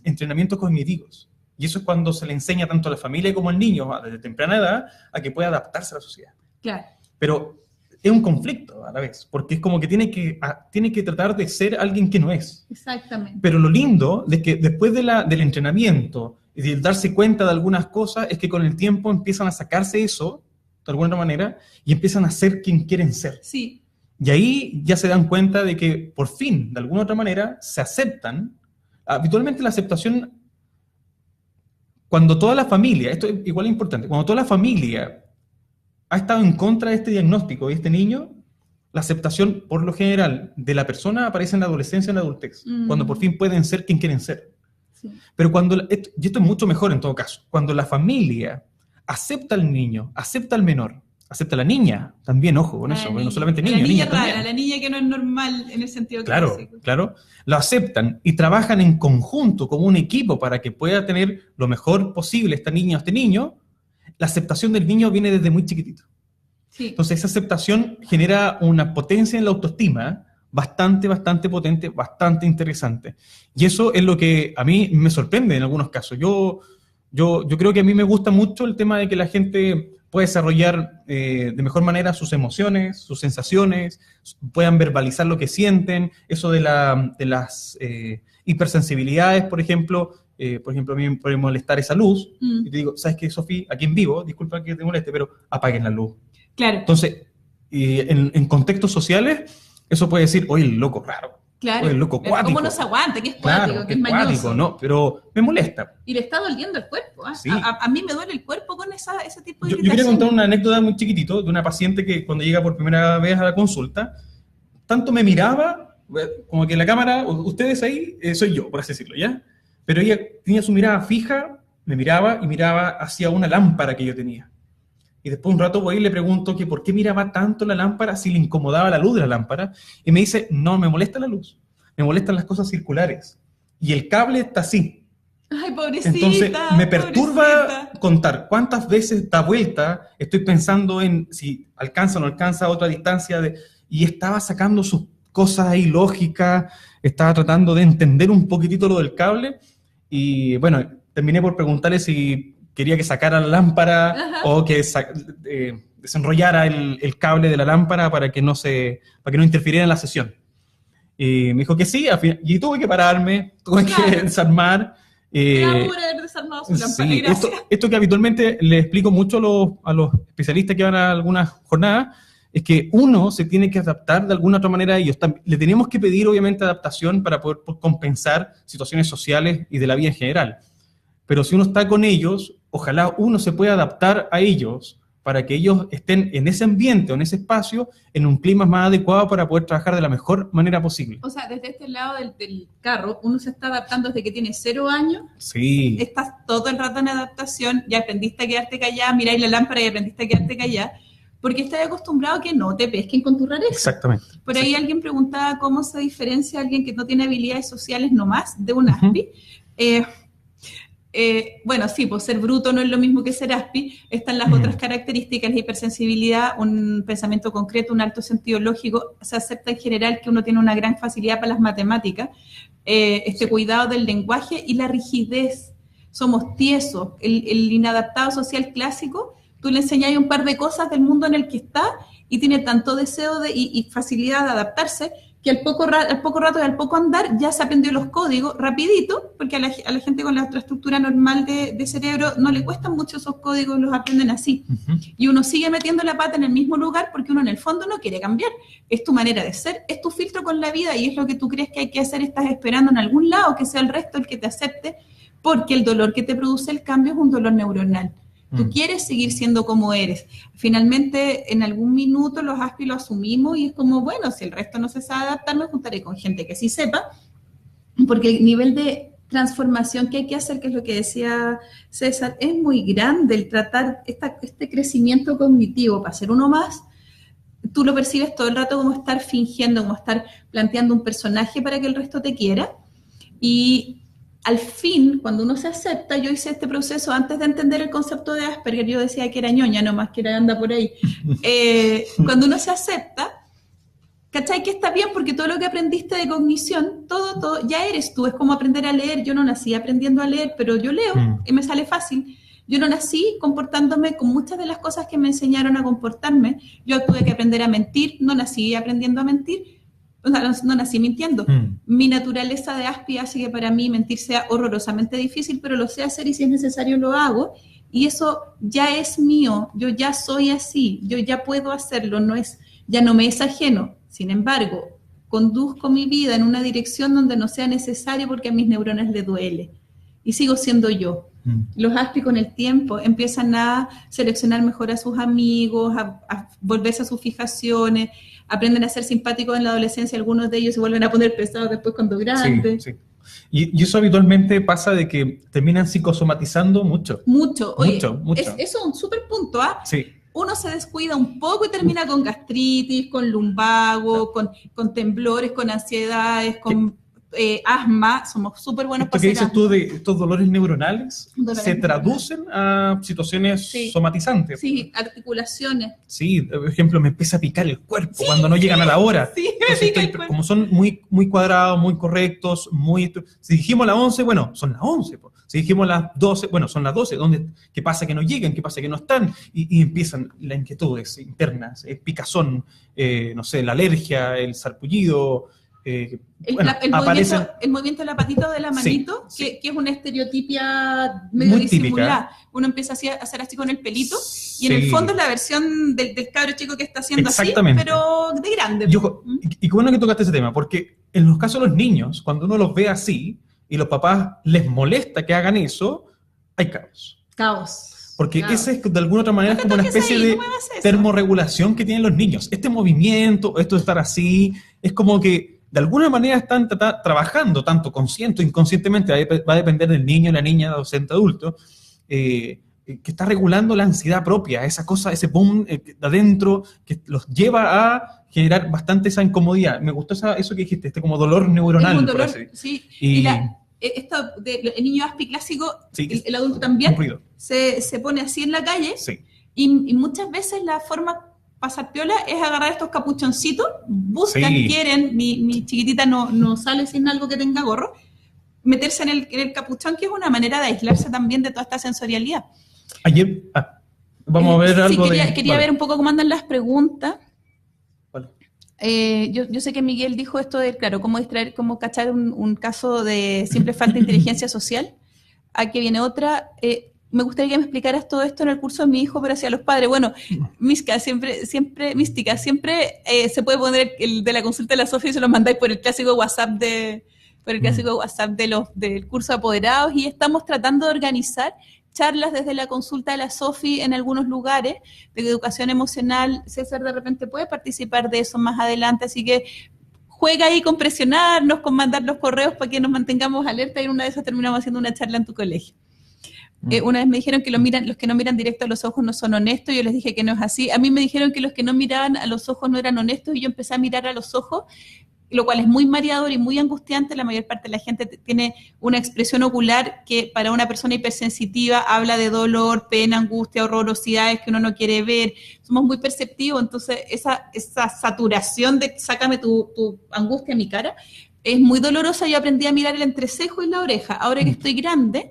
entrenamientos cognitivos. Y eso es cuando se le enseña tanto a la familia como al niño, desde temprana edad, a que pueda adaptarse a la sociedad. Claro. Pero es un conflicto a la vez, porque es como que tiene que tratar de ser alguien que no es. Exactamente. Pero lo lindo es que después del entrenamiento y de darse cuenta de algunas cosas, es que con el tiempo empiezan a sacarse eso, de alguna manera, y empiezan a ser quien quieren ser. Sí. Y ahí ya se dan cuenta de que, por fin, de alguna otra manera, se aceptan. Habitualmente la aceptación, cuando toda la familia, esto es igual importante, cuando toda la familia ha estado en contra de este diagnóstico de este niño, la aceptación, por lo general, de la persona aparece en la adolescencia y en la adultez, cuando por fin pueden ser quien quieren ser. Sí. Pero y esto es mucho mejor en todo caso, cuando la familia acepta al niño, acepta al menor, acepta a la niña, también, ojo con eso, no solamente niño, la niña niña rara, también. la niña que no es normal en el sentido Claro, clásico. claro, lo aceptan y trabajan en conjunto como un equipo para que pueda tener lo mejor posible esta niña o este niño. La aceptación del niño viene desde muy chiquitito. Sí. Entonces esa aceptación genera una potencia en la autoestima, bastante potente, bastante interesante. Y eso es lo que a mí me sorprende en algunos casos. Yo creo que a mí me gusta mucho el tema de que la gente pueda desarrollar de mejor manera sus emociones, sus sensaciones, puedan verbalizar lo que sienten, eso de las hipersensibilidades, por ejemplo, a mí me puede molestar esa luz, y te digo, ¿sabes qué, Sofía? Aquí en vivo, disculpa que te moleste, pero apaguen la luz. Claro. Entonces, en contextos sociales, eso puede decir, oye, el loco raro. Claro. Oye, el loco cuático. ¿Cómo no se aguanta? Que es cuático, claro, que es mañoso. Cuático, ¿no? Pero me molesta. Y le está doliendo el cuerpo. ¿Eh? Sí. A mí me duele el cuerpo con ese tipo de Yo quería contar una anécdota muy chiquitito de una paciente que cuando llega por primera vez a la consulta, tanto me miraba, como que en la cámara, ustedes ahí, soy yo, por así decirlo, ¿ya? Pero ella tenía su mirada fija, me miraba y miraba hacia una lámpara que yo tenía. Y después un rato voy y le pregunto que por qué miraba tanto la lámpara si le incomodaba la luz de la lámpara. Y me dice, no, me molesta la luz, me molestan las cosas circulares. Y el cable está así. Ay, pobrecita. Entonces me perturba pobrecita. contar cuántas veces da vuelta, estoy pensando en si alcanza o no alcanza a otra distancia, y estaba sacando sus cosas ahí lógicas, estaba tratando de entender un poquitito lo del cable, y bueno, terminé por preguntarle si quería que sacara la lámpara. Ajá. O que desenrollara el cable de la lámpara para que no interfiriera en la sesión. Y me dijo que sí, y tuve que pararme, tuve que desarmar. Por haber desarmado su lámpara, sí, esto que habitualmente le explico mucho a los especialistas que van a algunas jornadas, es que uno se tiene que adaptar de alguna otra manera a ellos. Le tenemos que pedir, obviamente, adaptación para poder compensar situaciones sociales y de la vida en general. Pero si uno está con ellos, ojalá uno se pueda adaptar a ellos para que ellos estén en ese ambiente o en ese espacio, en un clima más adecuado para poder trabajar de la mejor manera posible. O sea, desde este lado del carro, uno se está adaptando desde que tiene 0 años. Sí. Estás todo el rato en adaptación, ya aprendiste a quedarte callada, miráis la lámpara y aprendiste a quedarte callada, porque estás acostumbrado a que no te pesquen con tu rareza. Exactamente. Por ahí alguien preguntaba cómo se diferencia alguien que no tiene habilidades sociales nomás de un ASPI. Bueno, sí, pues ser bruto no es lo mismo que ser ASPI. Están las otras características, la hipersensibilidad, un pensamiento concreto, un alto sentido lógico. Se acepta en general que uno tiene una gran facilidad para las matemáticas, cuidado del lenguaje y la rigidez. Somos tiesos. El inadaptado social clásico, tú le enseñas un par de cosas del mundo en el que está y tiene tanto deseo y facilidad de adaptarse que al poco rato y al poco andar ya se aprendió los códigos rapidito, porque a la gente con la otra estructura normal de cerebro no le cuestan mucho esos códigos, los aprenden así. Y uno sigue metiendo la pata en el mismo lugar porque uno en el fondo no quiere cambiar. Es tu manera de ser, es tu filtro con la vida y es lo que tú crees que hay que hacer. Estás esperando en algún lado que sea el resto el que te acepte, porque el dolor que te produce el cambio es un dolor neuronal. Tú quieres seguir siendo como eres. Finalmente, en algún minuto los ASPI lo asumimos y es como, bueno, si el resto no se sabe adaptar, me juntaré con gente que sí sepa, porque el nivel de transformación que hay que hacer, que es lo que decía César, es muy grande. El tratar este crecimiento cognitivo para ser uno más, tú lo percibes todo el rato como estar fingiendo, como estar planteando un personaje para que el resto te quiera. Y al fin, cuando uno se acepta, yo hice este proceso antes de entender el concepto de Asperger, yo decía que era ñoña, nomás que era anda por ahí. Cuando uno se acepta, ¿cachai? Que está bien, porque todo lo que aprendiste de cognición, todo, ya eres tú. Es como aprender a leer. Yo no nací aprendiendo a leer, pero yo leo y me sale fácil. Yo no nací comportándome con muchas de las cosas que me enseñaron a comportarme. Yo tuve que aprender a mentir, no nací aprendiendo a mentir. O sea, no nací mintiendo. Mi naturaleza de ASPI hace que para mí mentir sea horrorosamente difícil, pero lo sé hacer y si es necesario lo hago. Y eso ya es mío. Yo ya soy así. Yo ya puedo hacerlo. Ya no me es ajeno. Sin embargo, conduzco mi vida en una dirección donde no sea necesario porque a mis neuronas les duele. Y sigo siendo yo. Los ASPI con el tiempo empiezan a seleccionar mejor a sus amigos, a volverse a sus fijaciones, aprenden a ser simpáticos en la adolescencia, algunos de ellos se vuelven a poner pesados después cuando grandes. Sí. Y eso habitualmente pasa de que terminan psicosomatizando mucho. Mucho. Oye, mucho. Eso es un súper punto, ¿ah? Sí. Uno se descuida un poco y termina con gastritis, con lumbago, con temblores, con ansiedades, con asma, somos súper buenos para hacer asma. ¿Esto que dices tú de estos dolores neuronales se traducen a situaciones somatizantes? Sí, articulaciones. Sí, por ejemplo, me empieza a picar el cuerpo cuando no llegan a la hora. Sí, entonces, como son muy, muy cuadrados, muy correctos, si dijimos las 11, bueno, son las 11. Si dijimos las 12, bueno, son las 12. ¿Qué pasa que no llegan? ¿Qué pasa que no están? Y empiezan las inquietudes internas, picazón, no sé, la alergia, el sarpullido. El movimiento de la patita o de la manito, que es una estereotipia medio disimulada. Uno empieza a hacer así con el pelito, y en el fondo es la versión del cabro chico que está haciendo así, pero de grande. Y qué bueno que tocaste ese tema, porque en los casos de los niños, cuando uno los ve así, y los papás les molesta que hagan eso, hay caos. Porque ese es, de alguna otra manera, es como una especie de termorregulación que tienen los niños. Este movimiento, esto de estar así, es como que de alguna manera están trabajando, tanto consciente o inconscientemente, va a depender del niño, la niña, adolescente, adulto, que está regulando la ansiedad propia, esa cosa, ese boom de adentro, que los lleva a generar bastante esa incomodidad. Me gustó eso que dijiste, como dolor neuronal. Es un dolor, sí. Esto el niño Aspi clásico, el adulto también, se pone así en la calle, y muchas veces la forma pasar piola es agarrar estos capuchoncitos, buscan, quieren, mi chiquitita no sale sin algo que tenga gorro, meterse en el capuchón, que es una manera de aislarse también de toda esta sensorialidad. Ayer, vamos a ver algo quería ver un poco cómo andan las preguntas. Yo sé que Miguel dijo esto de, claro, cómo distraer, cómo cachar un caso de simple falta de inteligencia social. Aquí viene otra. Me gustaría que me explicaras todo esto en el curso de mi hijo, pero hacia los padres. Bueno, Mística, siempre se puede poner el de la consulta de la Sofi y se los mandáis por el clásico WhatsApp del curso de apoderados, y estamos tratando de organizar charlas desde la consulta de la Sofi en algunos lugares de educación emocional. César de repente puede participar de eso más adelante, así que juega ahí con presionarnos, con mandar los correos para que nos mantengamos alerta, y en una de esas terminamos haciendo una charla en tu colegio. Una vez me dijeron que los que no miran directo a los ojos no son honestos, y yo les dije que no es así. A mí me dijeron que los que no miraban a los ojos no eran honestos, y yo empecé a mirar a los ojos, lo cual es muy mareador y muy angustiante. La mayor parte de la gente tiene una expresión ocular que para una persona hipersensitiva habla de dolor, pena, angustia, horrorosidades que uno no quiere ver. Somos muy perceptivos, entonces esa saturación de sácame tu angustia a mi cara es muy dolorosa. Yo aprendí a mirar el entrecejo y la oreja. Ahora que estoy grande,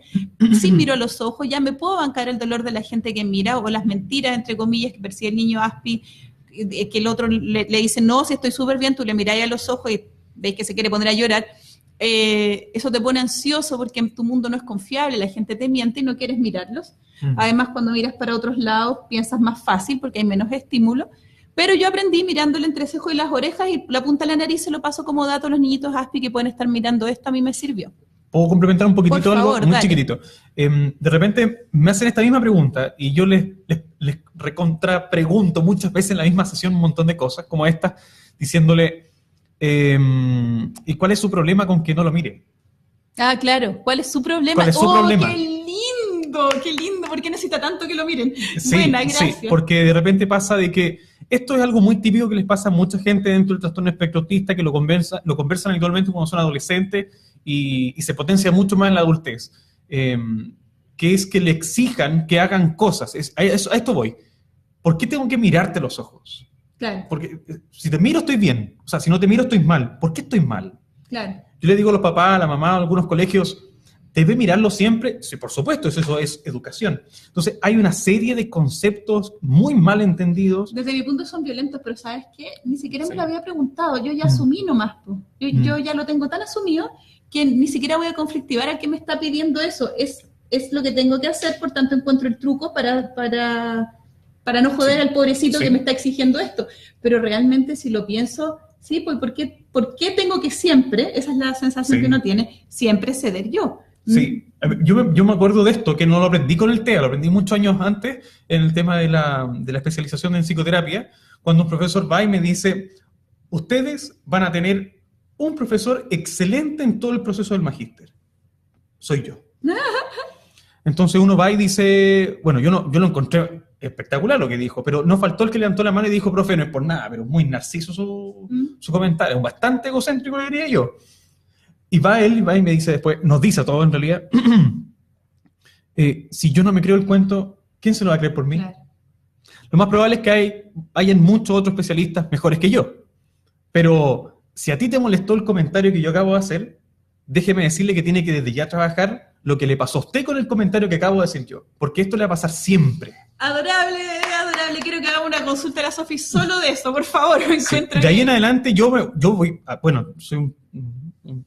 sí miro los ojos, ya me puedo bancar el dolor de la gente que mira, o las mentiras, entre comillas, que percibe el niño Aspi, que el otro le dice, no, si estoy súper bien, tú le miráis a los ojos y veis que se quiere poner a llorar. Eso te pone ansioso porque tu mundo no es confiable, la gente te miente y no quieres mirarlos. Además, cuando miras para otros lados, piensas más fácil porque hay menos estímulo. Pero yo aprendí mirando el entrecejo y las orejas, y la punta de la nariz se lo paso como dato a los niñitos Aspi que pueden estar mirando esto. A mí me sirvió. ¿Puedo complementar un poquitito? Por favor, algo muy chiquitito? De repente me hacen esta misma pregunta y yo les recontrapregunto muchas veces en la misma sesión un montón de cosas como esta, diciéndole, ¿y cuál es su problema con que no lo mire? Ah, claro. ¿Cuál es su problema? ¿Cuál es su problema? ¡Qué lindo! ¡Qué lindo! ¿Por qué necesita tanto que lo miren? Sí, buena, gracias. Sí, porque de repente pasa de que esto es algo muy típico que les pasa a mucha gente dentro del trastorno espectro autista, que lo conversan habitualmente cuando son adolescentes y se potencia mucho más en la adultez, que es que le exijan que hagan cosas. A esto voy. ¿Por qué tengo que mirarte los ojos? Claro. Porque si te miro estoy bien, o sea, si no te miro estoy mal. ¿Por qué estoy mal? Claro. Yo le digo a los papás, a la mamá, a algunos colegios, ¿debe mirarlo siempre? Sí, por supuesto, eso es educación. Entonces, hay una serie de conceptos muy mal entendidos. Desde mi punto son violentos, pero ¿sabes qué? Ni siquiera me lo había preguntado. Yo ya asumí nomás. Yo ya lo tengo tan asumido que ni siquiera voy a conflictivar al que me está pidiendo eso. Es lo que tengo que hacer, por tanto encuentro el truco para no joder al pobrecito que me está exigiendo esto. Pero realmente, si lo pienso, sí, pues ¿por qué tengo que siempre, esa es la sensación que uno tiene, siempre ceder yo? Sí, yo me acuerdo de esto, que no lo aprendí con el TEA, lo aprendí muchos años antes en el tema de la especialización en psicoterapia, cuando un profesor va y me dice, ustedes van a tener un profesor excelente en todo el proceso del magíster. Soy yo. Entonces uno va y dice, bueno, yo lo encontré espectacular lo que dijo, pero no faltó el que levantó la mano y dijo, profe, no es por nada, pero es muy narciso su comentario, bastante egocéntrico, le diría yo. Y va él y me dice después, nos dice a todos en realidad, si yo no me creo el cuento, ¿quién se lo va a creer por mí? Claro. Lo más probable es que hayan muchos otros especialistas mejores que yo. Pero si a ti te molestó el comentario que yo acabo de hacer, déjeme decirle que tiene que desde ya trabajar lo que le pasó a usted con el comentario que acabo de decir yo. Porque esto le va a pasar siempre. Adorable, adorable. Quiero que hagamos una consulta a la Sofi solo de eso, por favor. Me encuentro de ahí en adelante yo voy, soy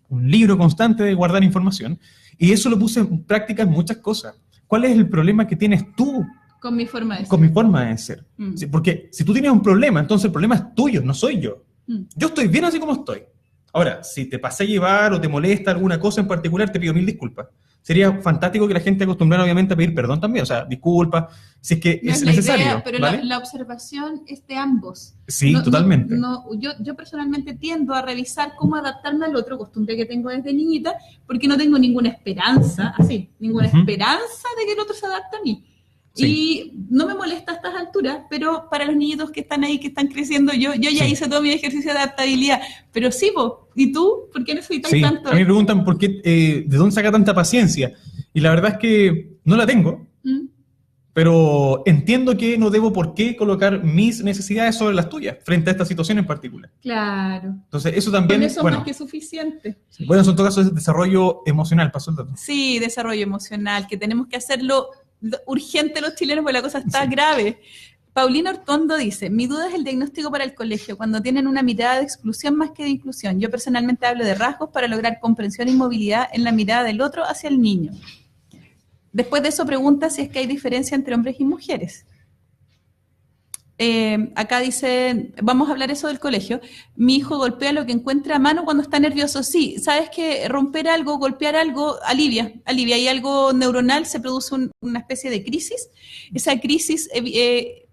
un libro constante de guardar información y eso lo puse en práctica en muchas cosas. ¿Cuál es el problema que tienes tú? Con mi forma de ser. Con mi forma de ser. Sí, porque si tú tienes un problema, entonces el problema es tuyo, no soy yo. Yo estoy bien así como estoy. Ahora, si te pasé a llevar o te molesta alguna cosa en particular, te pido 1000 disculpas. Sería fantástico que la gente acostumbrara obviamente a pedir perdón también, o sea, disculpas, si es que no es la necesario. Idea, pero ¿vale? la observación es de ambos. Sí, totalmente. Yo personalmente tiendo a revisar cómo adaptarme al otro, costumbre que tengo desde niñita, porque no tengo ninguna esperanza, esperanza de que el otro se adapte a mí. Sí. Y no me molesta a estas alturas, pero para los niñitos que están ahí, que están creciendo, yo ya hice todo mi ejercicio de adaptabilidad. Pero sí, vos, ¿y tú? ¿Por qué necesitas tanto? A mí me preguntan por qué, de dónde saca tanta paciencia. Y la verdad es que no la tengo, pero entiendo que no debo por qué colocar mis necesidades sobre las tuyas, frente a esta situación en particular. Claro. Entonces, eso también... Con eso más que suficiente. Bueno, eso en todo caso es desarrollo emocional, pasó el dato. Sí, desarrollo emocional, que tenemos que hacerlo urgente los chilenos porque la cosa está grave. Paulina Ortondo dice, mi duda es el diagnóstico para el colegio, cuando tienen una mirada de exclusión más que de inclusión. Yo personalmente hablo de rasgos para lograr comprensión y movilidad en la mirada del otro hacia el niño. Después de eso pregunta si es que hay diferencia entre hombres y mujeres. Acá dice, vamos a hablar eso del colegio. Mi hijo golpea lo que encuentra a mano cuando está nervioso. Sí, sabes que romper algo, golpear algo, alivia. Hay algo neuronal, se produce una especie de crisis. Esa crisis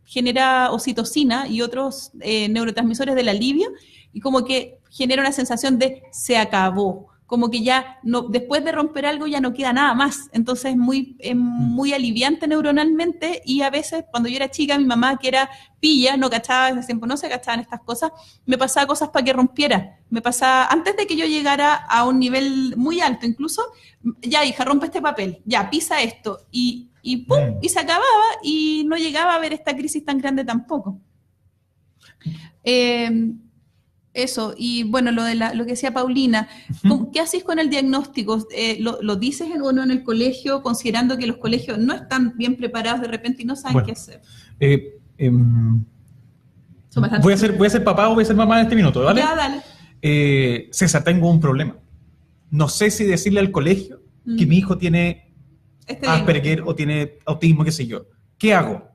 genera oxitocina y otros neurotransmisores del alivio y como que genera una sensación de se acabó. Como que ya no, después de romper algo ya no queda nada más. Entonces es muy aliviante neuronalmente y a veces cuando yo era chica, mi mamá que era pilla, no cachaba, ese tiempo no se cachaban estas cosas, me pasaba cosas para que rompiera. Me pasaba, antes de que yo llegara a un nivel muy alto incluso, ya hija, rompe este papel, ya pisa esto y ¡pum! Y se acababa y no llegaba a ver esta crisis tan grande tampoco. Eso, y bueno, lo que decía Paulina, ¿qué haces con el diagnóstico? ¿Lo dices o no en el colegio, considerando que los colegios no están bien preparados de repente y no saben qué hacer? Voy a ser papá o voy a ser mamá en este minuto, ¿vale? Ya, dale. César, tengo un problema. No sé si decirle al colegio que mi hijo tiene Asperger o tiene autismo, qué sé yo. ¿Qué hago?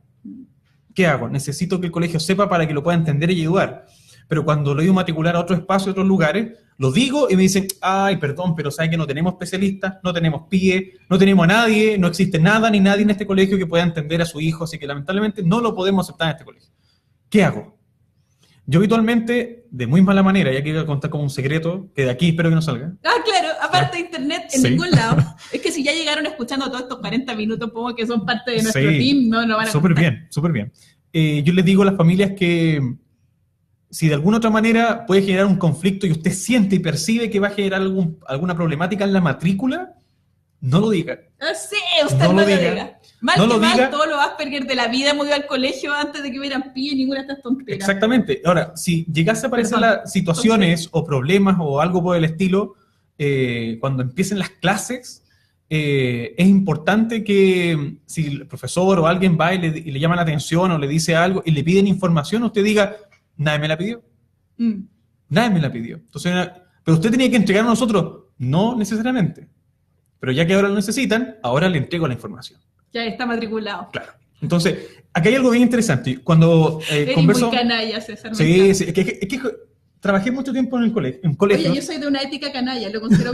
Necesito que el colegio sepa para que lo pueda entender y ayudar. Pero cuando lo digo matricular a otro espacio, a otros lugares, lo digo y me dicen, ay, perdón, pero ¿sabe que no tenemos especialistas, no tenemos PIE, no tenemos a nadie, no existe nada ni nadie en este colegio que pueda entender a su hijo, así que lamentablemente no lo podemos aceptar en este colegio? ¿Qué hago? Yo habitualmente, de muy mala manera, ya que iba a contar como un secreto, que de aquí espero que no salga. Ah, claro, aparte de internet, en ningún lado. Es que si ya llegaron escuchando todos estos 40 minutos, como que son parte de nuestro team, no van a contar. Súper bien. Yo les digo a las familias que si de alguna otra manera puede generar un conflicto y usted siente y percibe que va a generar alguna problemática en la matrícula, no lo diga. Sí, usted no lo diga. Mal todos los Asperger de la vida hemos ido al colegio antes de que hubieran PIE ninguna de estas tonteras. Exactamente. Ahora, si llegase a aparecer las situaciones o problemas o algo por el estilo, cuando empiecen las clases, es importante que si el profesor o alguien va y le llama la atención o le dice algo y le piden información, usted diga, nadie me la pidió. Nadie me la pidió. Entonces, pero usted tenía que entregar a nosotros. No necesariamente. Pero ya que ahora lo necesitan, ahora le entrego la información. Ya está matriculado. Claro. Entonces, aquí hay algo bien interesante. Cuando converso... muy canalla, César. Sí, es que trabajé mucho tiempo en el colegio. Oye, yo soy de una ética canalla, lo considero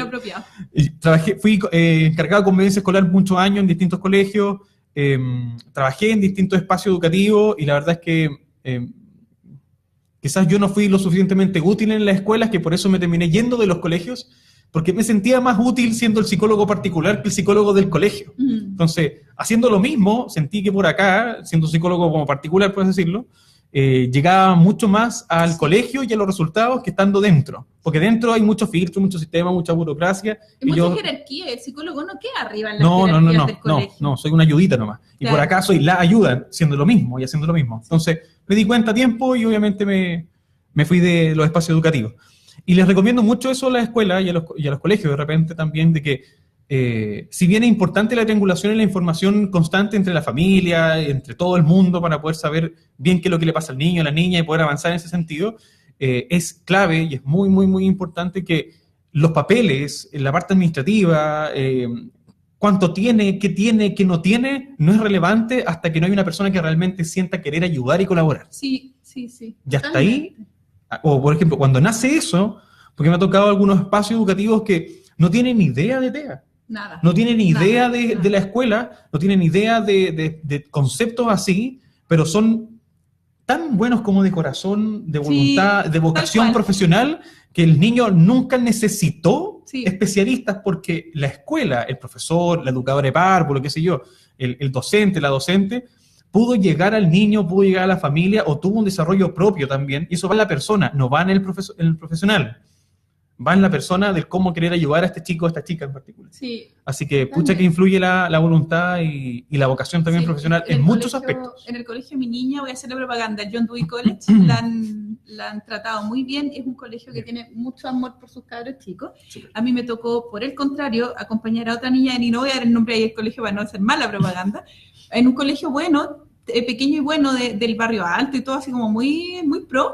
apropiado. Fui encargado de convivencia escolar muchos años en distintos colegios. Trabajé en distintos espacios educativos y la verdad es que quizás yo no fui lo suficientemente útil en las escuelas, que por eso me terminé yendo de los colegios, porque me sentía más útil siendo el psicólogo particular que el psicólogo del colegio. Entonces, haciendo lo mismo, sentí que por acá, siendo psicólogo como particular, puedes decirlo, llegaba mucho más al colegio y a los resultados que estando dentro. Porque dentro hay mucho filtro, mucho sistema, mucha burocracia. Y mucha jerarquía. El psicólogo no queda arriba en la jerarquía del colegio. No, soy una ayudita nomás. Y por acá soy la ayuda, siendo lo mismo y haciendo lo mismo. Entonces, me di cuenta a tiempo y obviamente me fui de los espacios educativos. Y les recomiendo mucho eso a la escuela y a los colegios de repente también, de que si bien es importante la triangulación y la información constante entre la familia, entre todo el mundo, para poder saber bien qué es lo que le pasa al niño, a la niña y poder avanzar en ese sentido, es clave y es muy, muy, muy importante que los papeles, la parte administrativa, cuánto tiene, qué no tiene, no es relevante hasta que no hay una persona que realmente sienta querer ayudar y colaborar. Sí. Y hasta ahí, o por ejemplo, cuando nace eso, porque me ha tocado algunos espacios educativos que no tienen ni idea de TEA. Nada. No tienen ni idea de la escuela, no tienen ni idea de conceptos así, pero son tan buenos como de corazón, de voluntad, de vocación profesional, que el niño nunca necesitó especialistas porque la escuela, el profesor, la educadora de párvulo, qué sé yo, el docente, la docente, pudo llegar al niño, pudo llegar a la familia o tuvo un desarrollo propio también. Y eso va en la persona, no va en el profesional. Va en la persona del cómo querer ayudar a este chico o a esta chica en particular. Sí, así que, pucha que influye la voluntad y la vocación también profesional en muchos aspectos. En el colegio de mi niña, voy a hacer la propaganda, John Dewey College, la han tratado muy bien, es un colegio que tiene mucho amor por sus cabros chicos. A mí me tocó, por el contrario, acompañar a otra niña, y no voy a dar el nombre ahí del colegio para no hacer mala propaganda, en un colegio bueno, pequeño y bueno del barrio alto y todo así como muy, muy pro.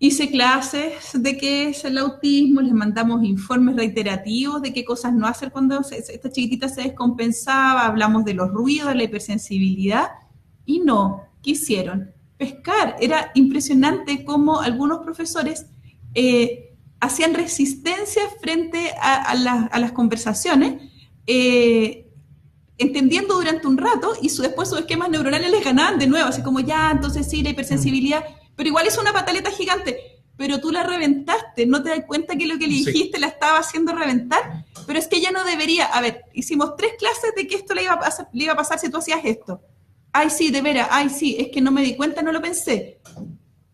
Hice clases de qué es el autismo, les mandamos informes reiterativos de qué cosas no hacer cuando esta chiquitita se descompensaba, hablamos de los ruidos, de la hipersensibilidad, y no, ¿qué hicieron? Pescar. Era impresionante cómo algunos profesores hacían resistencia frente a las conversaciones, entendiendo durante un rato, y después sus esquemas neuronales les ganaban de nuevo, así como ya, entonces sí, la hipersensibilidad... Pero igual es una pataleta gigante, pero tú la reventaste, no te das cuenta que lo que le dijiste la estaba haciendo reventar, pero es que ella no debería, a ver, hicimos 3 clases de que esto le iba a pasar si tú hacías esto. Ay, sí, de veras, ay, sí, es que no me di cuenta, no lo pensé.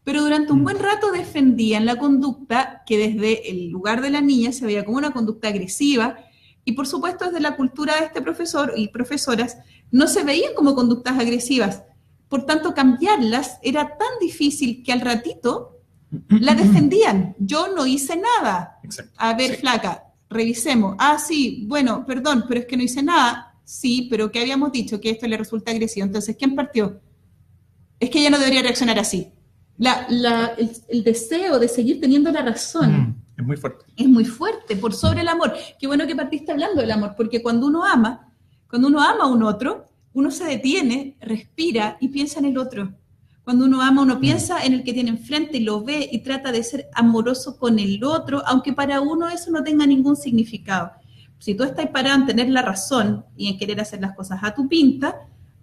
Pero durante un buen rato defendían la conducta que desde el lugar de la niña se veía como una conducta agresiva, y por supuesto desde la cultura de este profesor y profesoras no se veían como conductas agresivas. Por tanto, cambiarlas era tan difícil que al ratito la defendían. Yo no hice nada. Exacto. A ver, flaca, revisemos. Ah, sí, bueno, perdón, pero es que no hice nada. Sí, pero ¿qué habíamos dicho? Que esto le resulta agresivo. Entonces, ¿quién partió? Es que ella no debería reaccionar así. El deseo de seguir teniendo la razón es muy fuerte. Es muy fuerte, por sobre el amor. Qué bueno que partiste hablando del amor, porque cuando uno ama a un otro, uno se detiene, respira y piensa en el otro. Cuando uno ama, uno piensa en el que tiene enfrente y lo ve y trata de ser amoroso con el otro, aunque para uno eso no tenga ningún significado. Si tú estás parado en tener la razón y en querer hacer las cosas a tu pinta,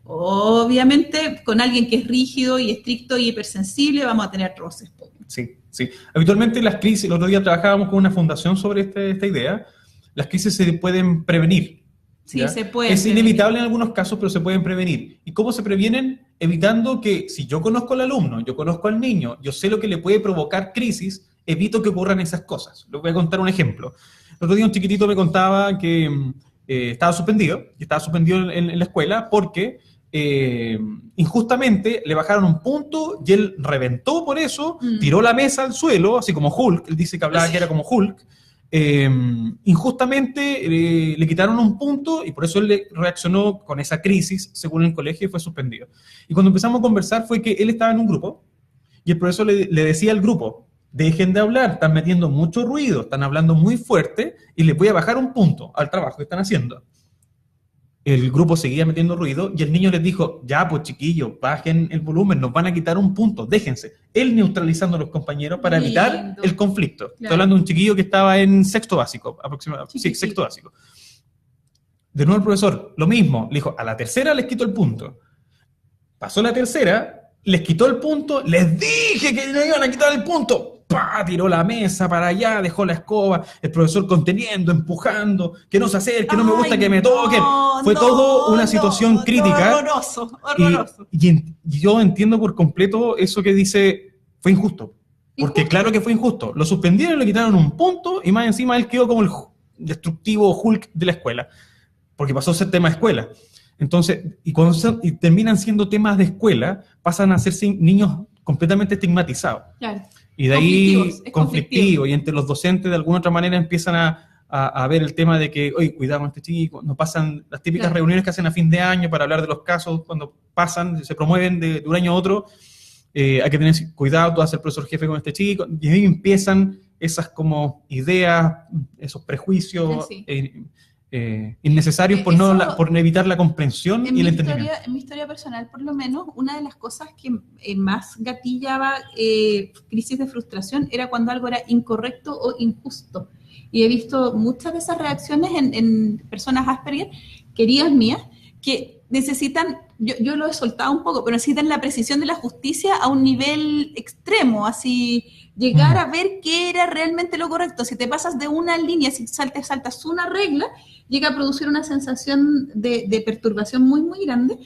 obviamente con alguien que es rígido y estricto y hipersensible vamos a tener roces. Sí. Habitualmente las crisis, el otro día trabajábamos con una fundación sobre esta idea, las crisis se pueden prevenir. Sí, ¿ya? se puede. Es inevitable en algunos casos, pero se pueden prevenir. ¿Y cómo se previenen? Evitando que, si yo conozco al alumno, yo conozco al niño, yo sé lo que le puede provocar crisis, evito que ocurran esas cosas. Les voy a contar un ejemplo. El otro día un chiquitito me contaba que estaba suspendido en la escuela porque injustamente le bajaron un punto y él reventó por eso, tiró la mesa al suelo, así como Hulk. Él dice que hablaba que era como Hulk. Injustamente le quitaron un punto y por eso él reaccionó con esa crisis según el colegio y fue suspendido. Y cuando empezamos a conversar fue que él estaba en un grupo y el profesor le decía al grupo: dejen de hablar, están metiendo mucho ruido, están hablando muy fuerte y les voy a bajar un punto al trabajo que están haciendo. El grupo seguía metiendo ruido y el niño les dijo: ya, pues chiquillos, bajen el volumen, nos van a quitar un punto, déjense. Él neutralizando a los compañeros para evitar el conflicto. Claro. Estoy hablando de un chiquillo que estaba en sexto básico, aproximadamente. Sí, sexto básico. De nuevo el profesor, lo mismo, le dijo: a la tercera les quito el punto. Pasó la tercera, les quitó el punto, les dije que no iban a quitar el punto. ¡pah! Tiró la mesa para allá, dejó la escoba, el profesor conteniendo, empujando, que no se acerque, no me gusta que me toquen. Fue todo una situación crítica. Horroroso, horroroso. Y yo entiendo por completo eso que dice, fue injusto. Porque Injusto. claro que fue injusto. Lo suspendieron, le quitaron un punto y más encima él quedó como el destructivo Hulk de la escuela. Porque pasó a ser tema de escuela. Entonces, y terminan siendo temas de escuela, pasan a ser niños completamente estigmatizados. Claro. Y de ahí Es conflictivo. Y entre los docentes de alguna otra manera empiezan a ver el tema de que, oye, cuidado con este chico, nos pasan las típicas reuniones que hacen a fin de año para hablar de los casos, cuando pasan, se promueven de un año a otro, hay que tener cuidado, tú vas a ser profesor jefe con este chico, y ahí empiezan esas como ideas, esos prejuicios innecesarios por evitar la comprensión y el entendimiento. En mi historia personal, por lo menos, una de las cosas que más gatillaba crisis de frustración era cuando algo era incorrecto o injusto. Y he visto muchas de esas reacciones en personas Asperger, queridas mías, que necesitan, yo lo he soltado un poco, pero necesitan la precisión de la justicia a un nivel extremo, así llegar a ver qué era realmente lo correcto. Si te pasas de una línea, si saltas una regla, llega a producir una sensación de perturbación muy, muy grande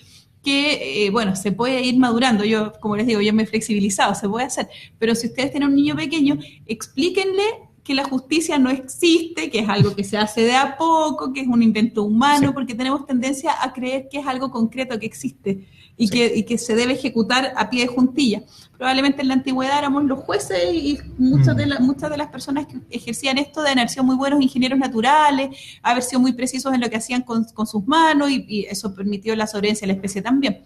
que, bueno, se puede ir madurando. Yo, como les digo, yo me he flexibilizado, se puede hacer. Pero si ustedes tienen un niño pequeño, explíquenle que la justicia no existe, que es algo que se hace de a poco, que es un invento humano, porque tenemos tendencia a creer que es algo concreto que existe y que se debe ejecutar a pie de juntilla. Probablemente en la antigüedad éramos los jueces y muchas de las personas que ejercían esto deben haber sido muy buenos ingenieros naturales, haber sido muy precisos en lo que hacían con sus manos y eso permitió la sobrevivencia de la especie también.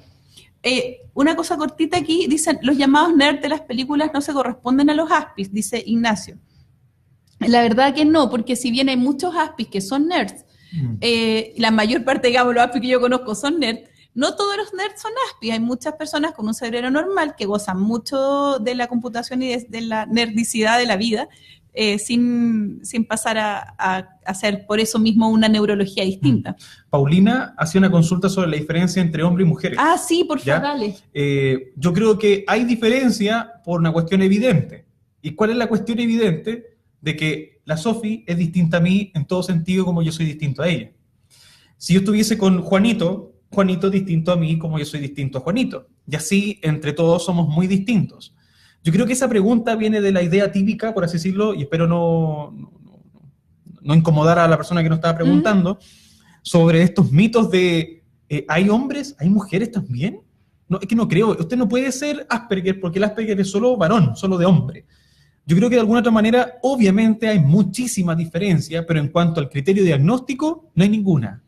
Una cosa cortita aquí, dicen, los llamados nerds de las películas no se corresponden a los Aspis, dice Ignacio. La verdad que no, porque si bien hay muchos Aspis que son nerds, la mayor parte, digamos, los Aspis que yo conozco son nerds, no todos los nerds son Aspis. Hay muchas personas con un cerebro normal que gozan mucho de la computación y de la nerdicidad de la vida, sin pasar a hacer por eso mismo una neurología distinta. Paulina hacía una consulta sobre la diferencia entre hombres y mujeres. Ah, sí, por favor, dale. Yo creo que hay diferencia por una cuestión evidente. ¿Y cuál es la cuestión evidente? De que la Sofi es distinta a mí en todo sentido como yo soy distinto a ella. Si yo estuviese con Juanito, Juanito es distinto a mí como yo soy distinto a Juanito. Y así, entre todos, somos muy distintos. Yo creo que esa pregunta viene de la idea típica, por así decirlo, y espero no incomodar a la persona que nos estaba preguntando, sobre estos mitos de ¿hay hombres? ¿Hay mujeres también? No, es que no creo. Usted no puede ser Asperger porque el Asperger es solo varón, solo de hombre. Yo creo que de alguna otra manera, obviamente hay muchísima diferencia, pero en cuanto al criterio diagnóstico, no hay ninguna.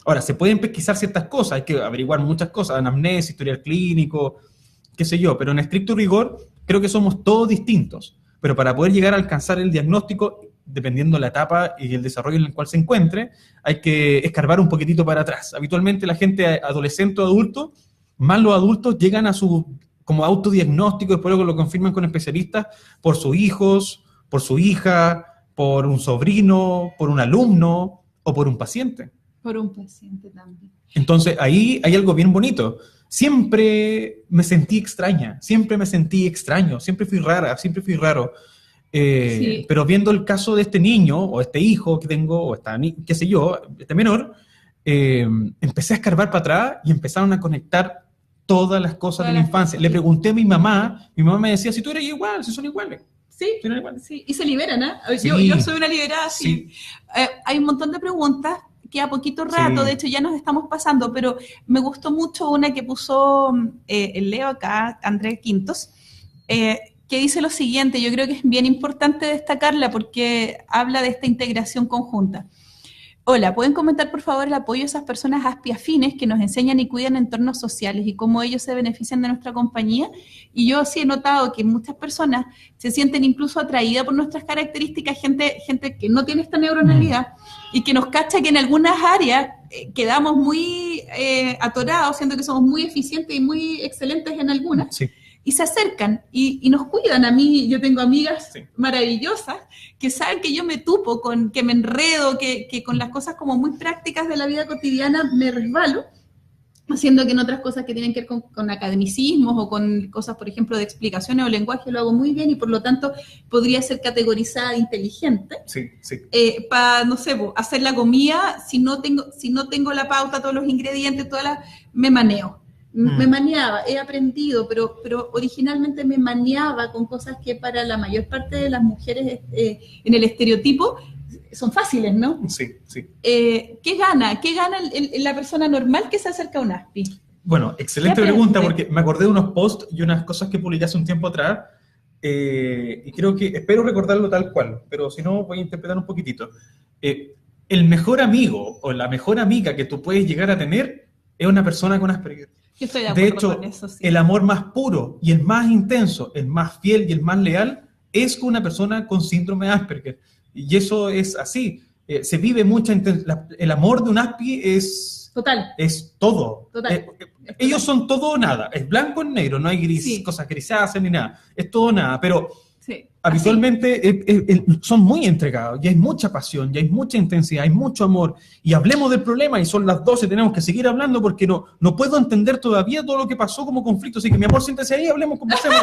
Ahora, se pueden pesquisar ciertas cosas, hay que averiguar muchas cosas, anamnesis, historial clínico, qué sé yo, pero en estricto rigor, creo que somos todos distintos. Pero para poder llegar a alcanzar el diagnóstico, dependiendo de la etapa y el desarrollo en el cual se encuentre, hay que escarbar un poquitito para atrás. Habitualmente la gente adolescente o adulto, más los adultos, llegan a su como autodiagnóstico, después lo confirman con especialistas, por sus hijos, por su hija, por un sobrino, por un alumno o por un paciente. Por un paciente también. Entonces, ahí hay algo bien bonito. Siempre me sentí extraña, siempre me sentí extraño, siempre fui rara, siempre fui raro. Pero viendo el caso de este niño, o este hijo que tengo, o qué sé yo, este menor, empecé a escarbar para atrás y empezaron a conectar todas las cosas de la infancia. Le pregunté a mi mamá me decía, si tú eres igual, si son iguales. Sí, y se liberan, ¿eh? Sí. Yo soy una liberada, sí. Hay un montón de preguntas, queda poquito rato, de hecho ya nos estamos pasando, pero me gustó mucho una que puso el Leo acá, Andrés Quintos, que dice lo siguiente, yo creo que es bien importante destacarla porque habla de esta integración conjunta. Hola, ¿pueden comentar por favor el apoyo a esas personas afines que nos enseñan y cuidan entornos sociales y cómo ellos se benefician de nuestra compañía? Y yo sí he notado que muchas personas se sienten incluso atraídas por nuestras características, gente que no tiene esta neuronalidad y que nos cacha que en algunas áreas quedamos muy atorados, siendo que somos muy eficientes y muy excelentes en algunas. Sí. Y se acercan y nos cuidan. A mí, yo tengo amigas maravillosas que saben que yo me tupo, que me enredo, que con las cosas como muy prácticas de la vida cotidiana me resbalo. haciendo que en otras cosas que tienen que ver con academicismos o con cosas, por ejemplo, de explicaciones o lenguaje lo hago muy bien y por lo tanto podría ser categorizada de inteligente. Sí, sí. Para, no sé, hacer la comida, si no tengo la pauta, todos los ingredientes, me maneo. Me maneaba, he aprendido, pero originalmente me maneaba con cosas que para la mayor parte de las mujeres en el estereotipo son fáciles, ¿no? Sí, sí. ¿Qué gana? ¿Qué gana la persona normal que se acerca a un ASPI? Bueno, excelente pregunta, porque me acordé de unos posts y unas cosas que publiqué hace un tiempo atrás, y creo que, espero recordarlo tal cual, pero si no, voy a interpretar un poquitito. El mejor amigo o la mejor amiga que tú puedes llegar a tener es una persona con Asperger. Yo estoy de acuerdo hecho, con eso, sí. El amor más puro y el más intenso, el más fiel y el más leal es con una persona con síndrome de Asperger. Y eso es así. Se vive mucha intensidad. El amor de un Aspi es... Total. Es todo. Total. Ellos son todo o nada. Es blanco o negro. No hay gris, cosas grisáceas ni nada. Es todo o nada. Pero habitualmente son muy entregados. Y hay mucha pasión. Y hay mucha intensidad. Hay mucho amor. Y hablemos del problema. Y son las 12. Tenemos que seguir hablando porque no puedo entender todavía todo lo que pasó como conflicto. Así que mi amor, siéntese ahí. Hablemos, conversemos.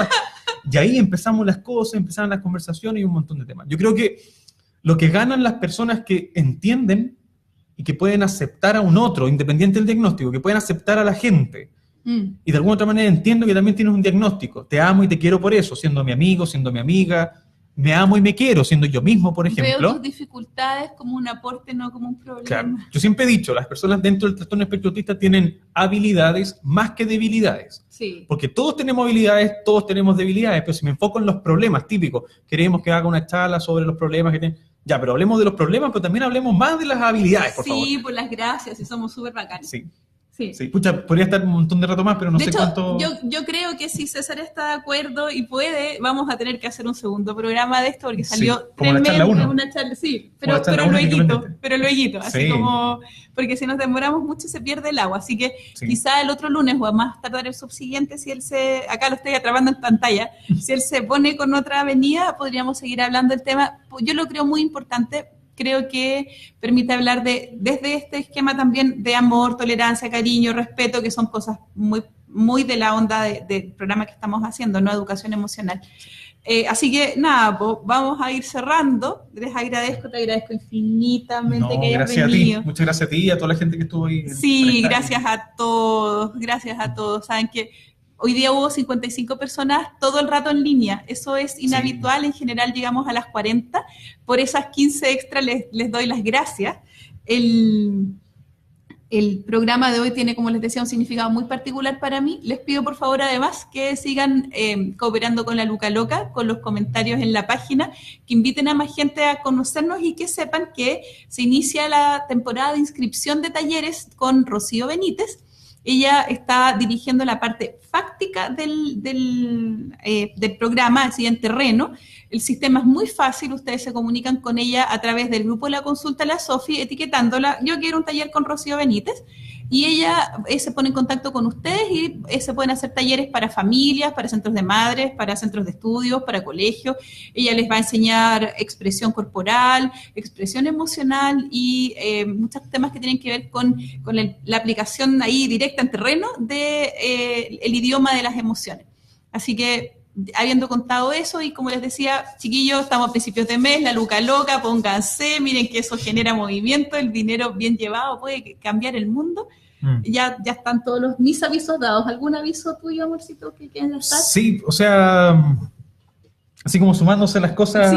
Y ahí empezamos las cosas. Empezaron las conversaciones y un montón de temas. Yo creo que lo que ganan las personas que entienden y que pueden aceptar a un otro, independiente del diagnóstico, que pueden aceptar a la gente, y de alguna otra manera entiendo que también tienes un diagnóstico, te amo y te quiero por eso, siendo mi amigo, siendo mi amiga, me amo y me quiero, siendo yo mismo, por ejemplo. Veo tus dificultades como un aporte, no como un problema. Claro. Yo siempre he dicho, las personas dentro del trastorno espectro autista tienen habilidades más que debilidades. Sí. Porque todos tenemos habilidades, todos tenemos debilidades, pero si me enfoco en los problemas típicos, queremos que haga una charla sobre los problemas que tienen. Ya, pero hablemos de los problemas, pero también hablemos más de las habilidades, por favor. Sí, por las gracias, y somos súper bacanes. Sí. Sí. Pucha, podría estar un montón de rato más, pero no sé cuánto... Yo creo que si César está de acuerdo y puede, vamos a tener que hacer un segundo programa de esto, porque salió tremendo, una charla, sí, pero luego, así como, porque si nos demoramos mucho se pierde el agua, así que quizá el otro lunes o a más tardar el subsiguiente, si él acá lo estoy atrapando en pantalla, si él se pone con otra avenida, podríamos seguir hablando del tema. Yo lo creo muy importante. Creo que permite hablar desde este esquema también de amor, tolerancia, cariño, respeto, que son cosas muy, muy de la onda del programa que estamos haciendo, ¿no? Educación emocional. Así que, nada, vamos a ir cerrando. Te agradezco infinitamente que hayas venido. Muchas gracias a ti y a toda la gente que estuvo ahí. Sí, gracias a todos. Saben que hoy día hubo 55 personas todo el rato en línea. Eso es inhabitual. En general llegamos a las 40. Por esas 15 extras les doy las gracias. El programa de hoy tiene, como les decía, un significado muy particular para mí. Les pido, por favor, además, que sigan cooperando con la Luca Loca, con los comentarios en la página, que inviten a más gente a conocernos y que sepan que se inicia la temporada de inscripción de talleres con Rocío Benítez. Ella está dirigiendo la parte fáctica del programa, así en terreno. El sistema es muy fácil, ustedes se comunican con ella a través del grupo de la consulta La Sofi, etiquetándola, yo quiero un taller con Rocío Benítez, y ella se pone en contacto con ustedes y se pueden hacer talleres para familias, para centros de madres, para centros de estudios, para colegios. Ella les va a enseñar expresión corporal, expresión emocional y muchos temas que tienen que ver con la aplicación ahí directa en terreno el idioma de las emociones. Así que, habiendo contado eso, y como les decía, chiquillos, estamos a principios de mes, la Luca Loca, pónganse, miren que eso genera movimiento, el dinero bien llevado puede cambiar el mundo. Ya están todos mis avisos dados. ¿Algún aviso tuyo, amorcito, que quieras dar? Sí, o sea, así como sumándose las cosas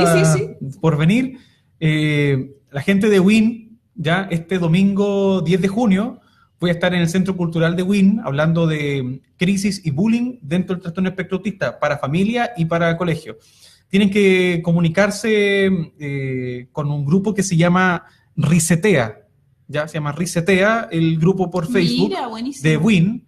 por venir, la gente de WIN, ya este domingo 10 de junio, voy a estar en el Centro Cultural de WIN hablando de crisis y bullying dentro del trastorno espectro autista para familia y para colegio. Tienen que comunicarse con un grupo que se llama Risetea, ya se llama Risetea, el grupo por Facebook. Mira, de WIN.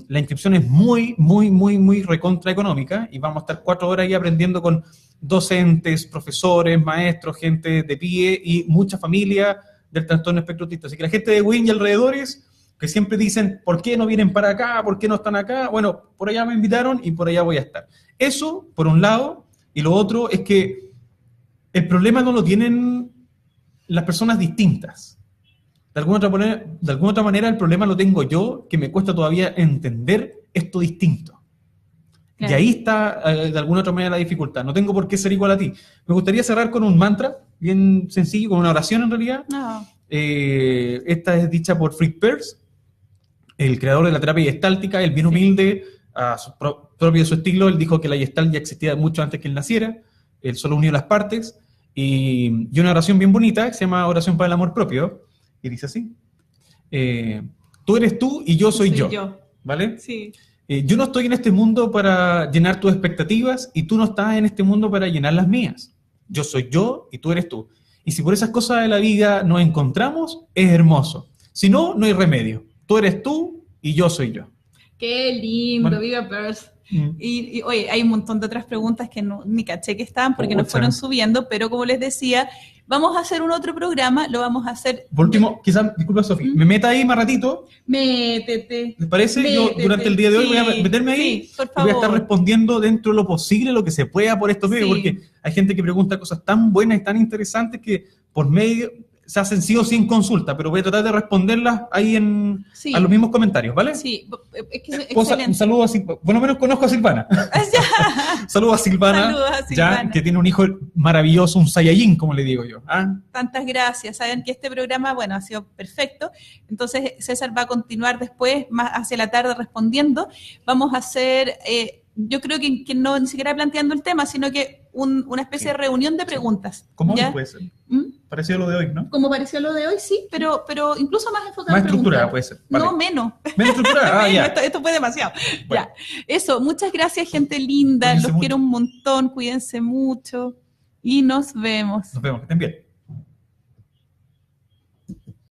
La inscripción es muy, muy, muy, muy recontra económica y vamos a estar 4 horas ahí aprendiendo con docentes, profesores, maestros, gente de PIE y mucha familia del trastorno espectro autista. Así que la gente de WIN y alrededores, que siempre dicen, ¿por qué no vienen para acá? ¿Por qué no están acá? Bueno, por allá me invitaron y por allá voy a estar. Eso, por un lado, y lo otro es que el problema no lo tienen las personas distintas. De alguna otra manera el problema lo tengo yo, que me cuesta todavía entender esto distinto. Claro. Y ahí está, de alguna otra manera, la dificultad. No tengo por qué ser igual a ti. Me gustaría cerrar con un mantra, bien sencillo, con una oración en realidad. No. Esta es dicha por Fritz Perls, el creador de la terapia gestáltica, él bien humilde, a su propio su estilo. Él dijo que la gestalt ya existía mucho antes que él naciera, él solo unió las partes, y una oración bien bonita, que se llama Oración para el Amor Propio, y dice así: tú eres tú y yo soy yo. ¿Vale? Sí. Yo no estoy en este mundo para llenar tus expectativas y tú no estás en este mundo para llenar las mías. Yo soy yo y tú eres tú. Y si por esas cosas de la vida nos encontramos, es hermoso. Si no, no hay remedio. Tú eres tú y yo soy yo. Qué lindo, Bueno. viva Pearls. Y oye, hay un montón de otras preguntas que ni caché que estaban porque nos fueron subiendo, pero como les decía, vamos a hacer un otro programa, lo vamos a hacer... Por último, quizás, disculpa Sofía, me meta ahí más ratito. Métete. ¿Les parece? Métete. Yo durante el día de hoy voy a meterme ahí, por y voy a estar favor. respondiendo dentro de lo posible, lo que se pueda por estos medios, porque hay gente que pregunta cosas tan buenas y tan interesantes que por medio se hacen sí o sí en consulta, pero voy a tratar de responderlas ahí a los mismos comentarios, ¿vale? Sí, es que es Un excelente. saludo a Silvana. Por lo menos conozco a Silvana. Saludos a Silvana, Saludos a Silvana. ya, que tiene un hijo maravilloso, un Saiyajin, como le digo yo. ¿Ah? Tantas gracias. Saben que este programa, bueno, ha sido perfecto. Entonces, César va a continuar después, más hacia la tarde, respondiendo. Vamos a hacer, yo creo que no ni siquiera planteando el tema, sino que una especie de reunión de preguntas. ¿Cómo ¿ya? puede ser? ¿Mm? Parecido a lo de hoy, ¿no? Como pareció lo de hoy, sí, pero incluso más enfocado Más en estructurada preguntas. puede ser. Vale. No, menos. Menos estructurada, ya. Esto fue demasiado. Bueno. Ya. Eso, muchas gracias, gente linda. Cuídense Los mucho. quiero un montón. Cuídense mucho. Y nos vemos. Nos vemos, que estén bien.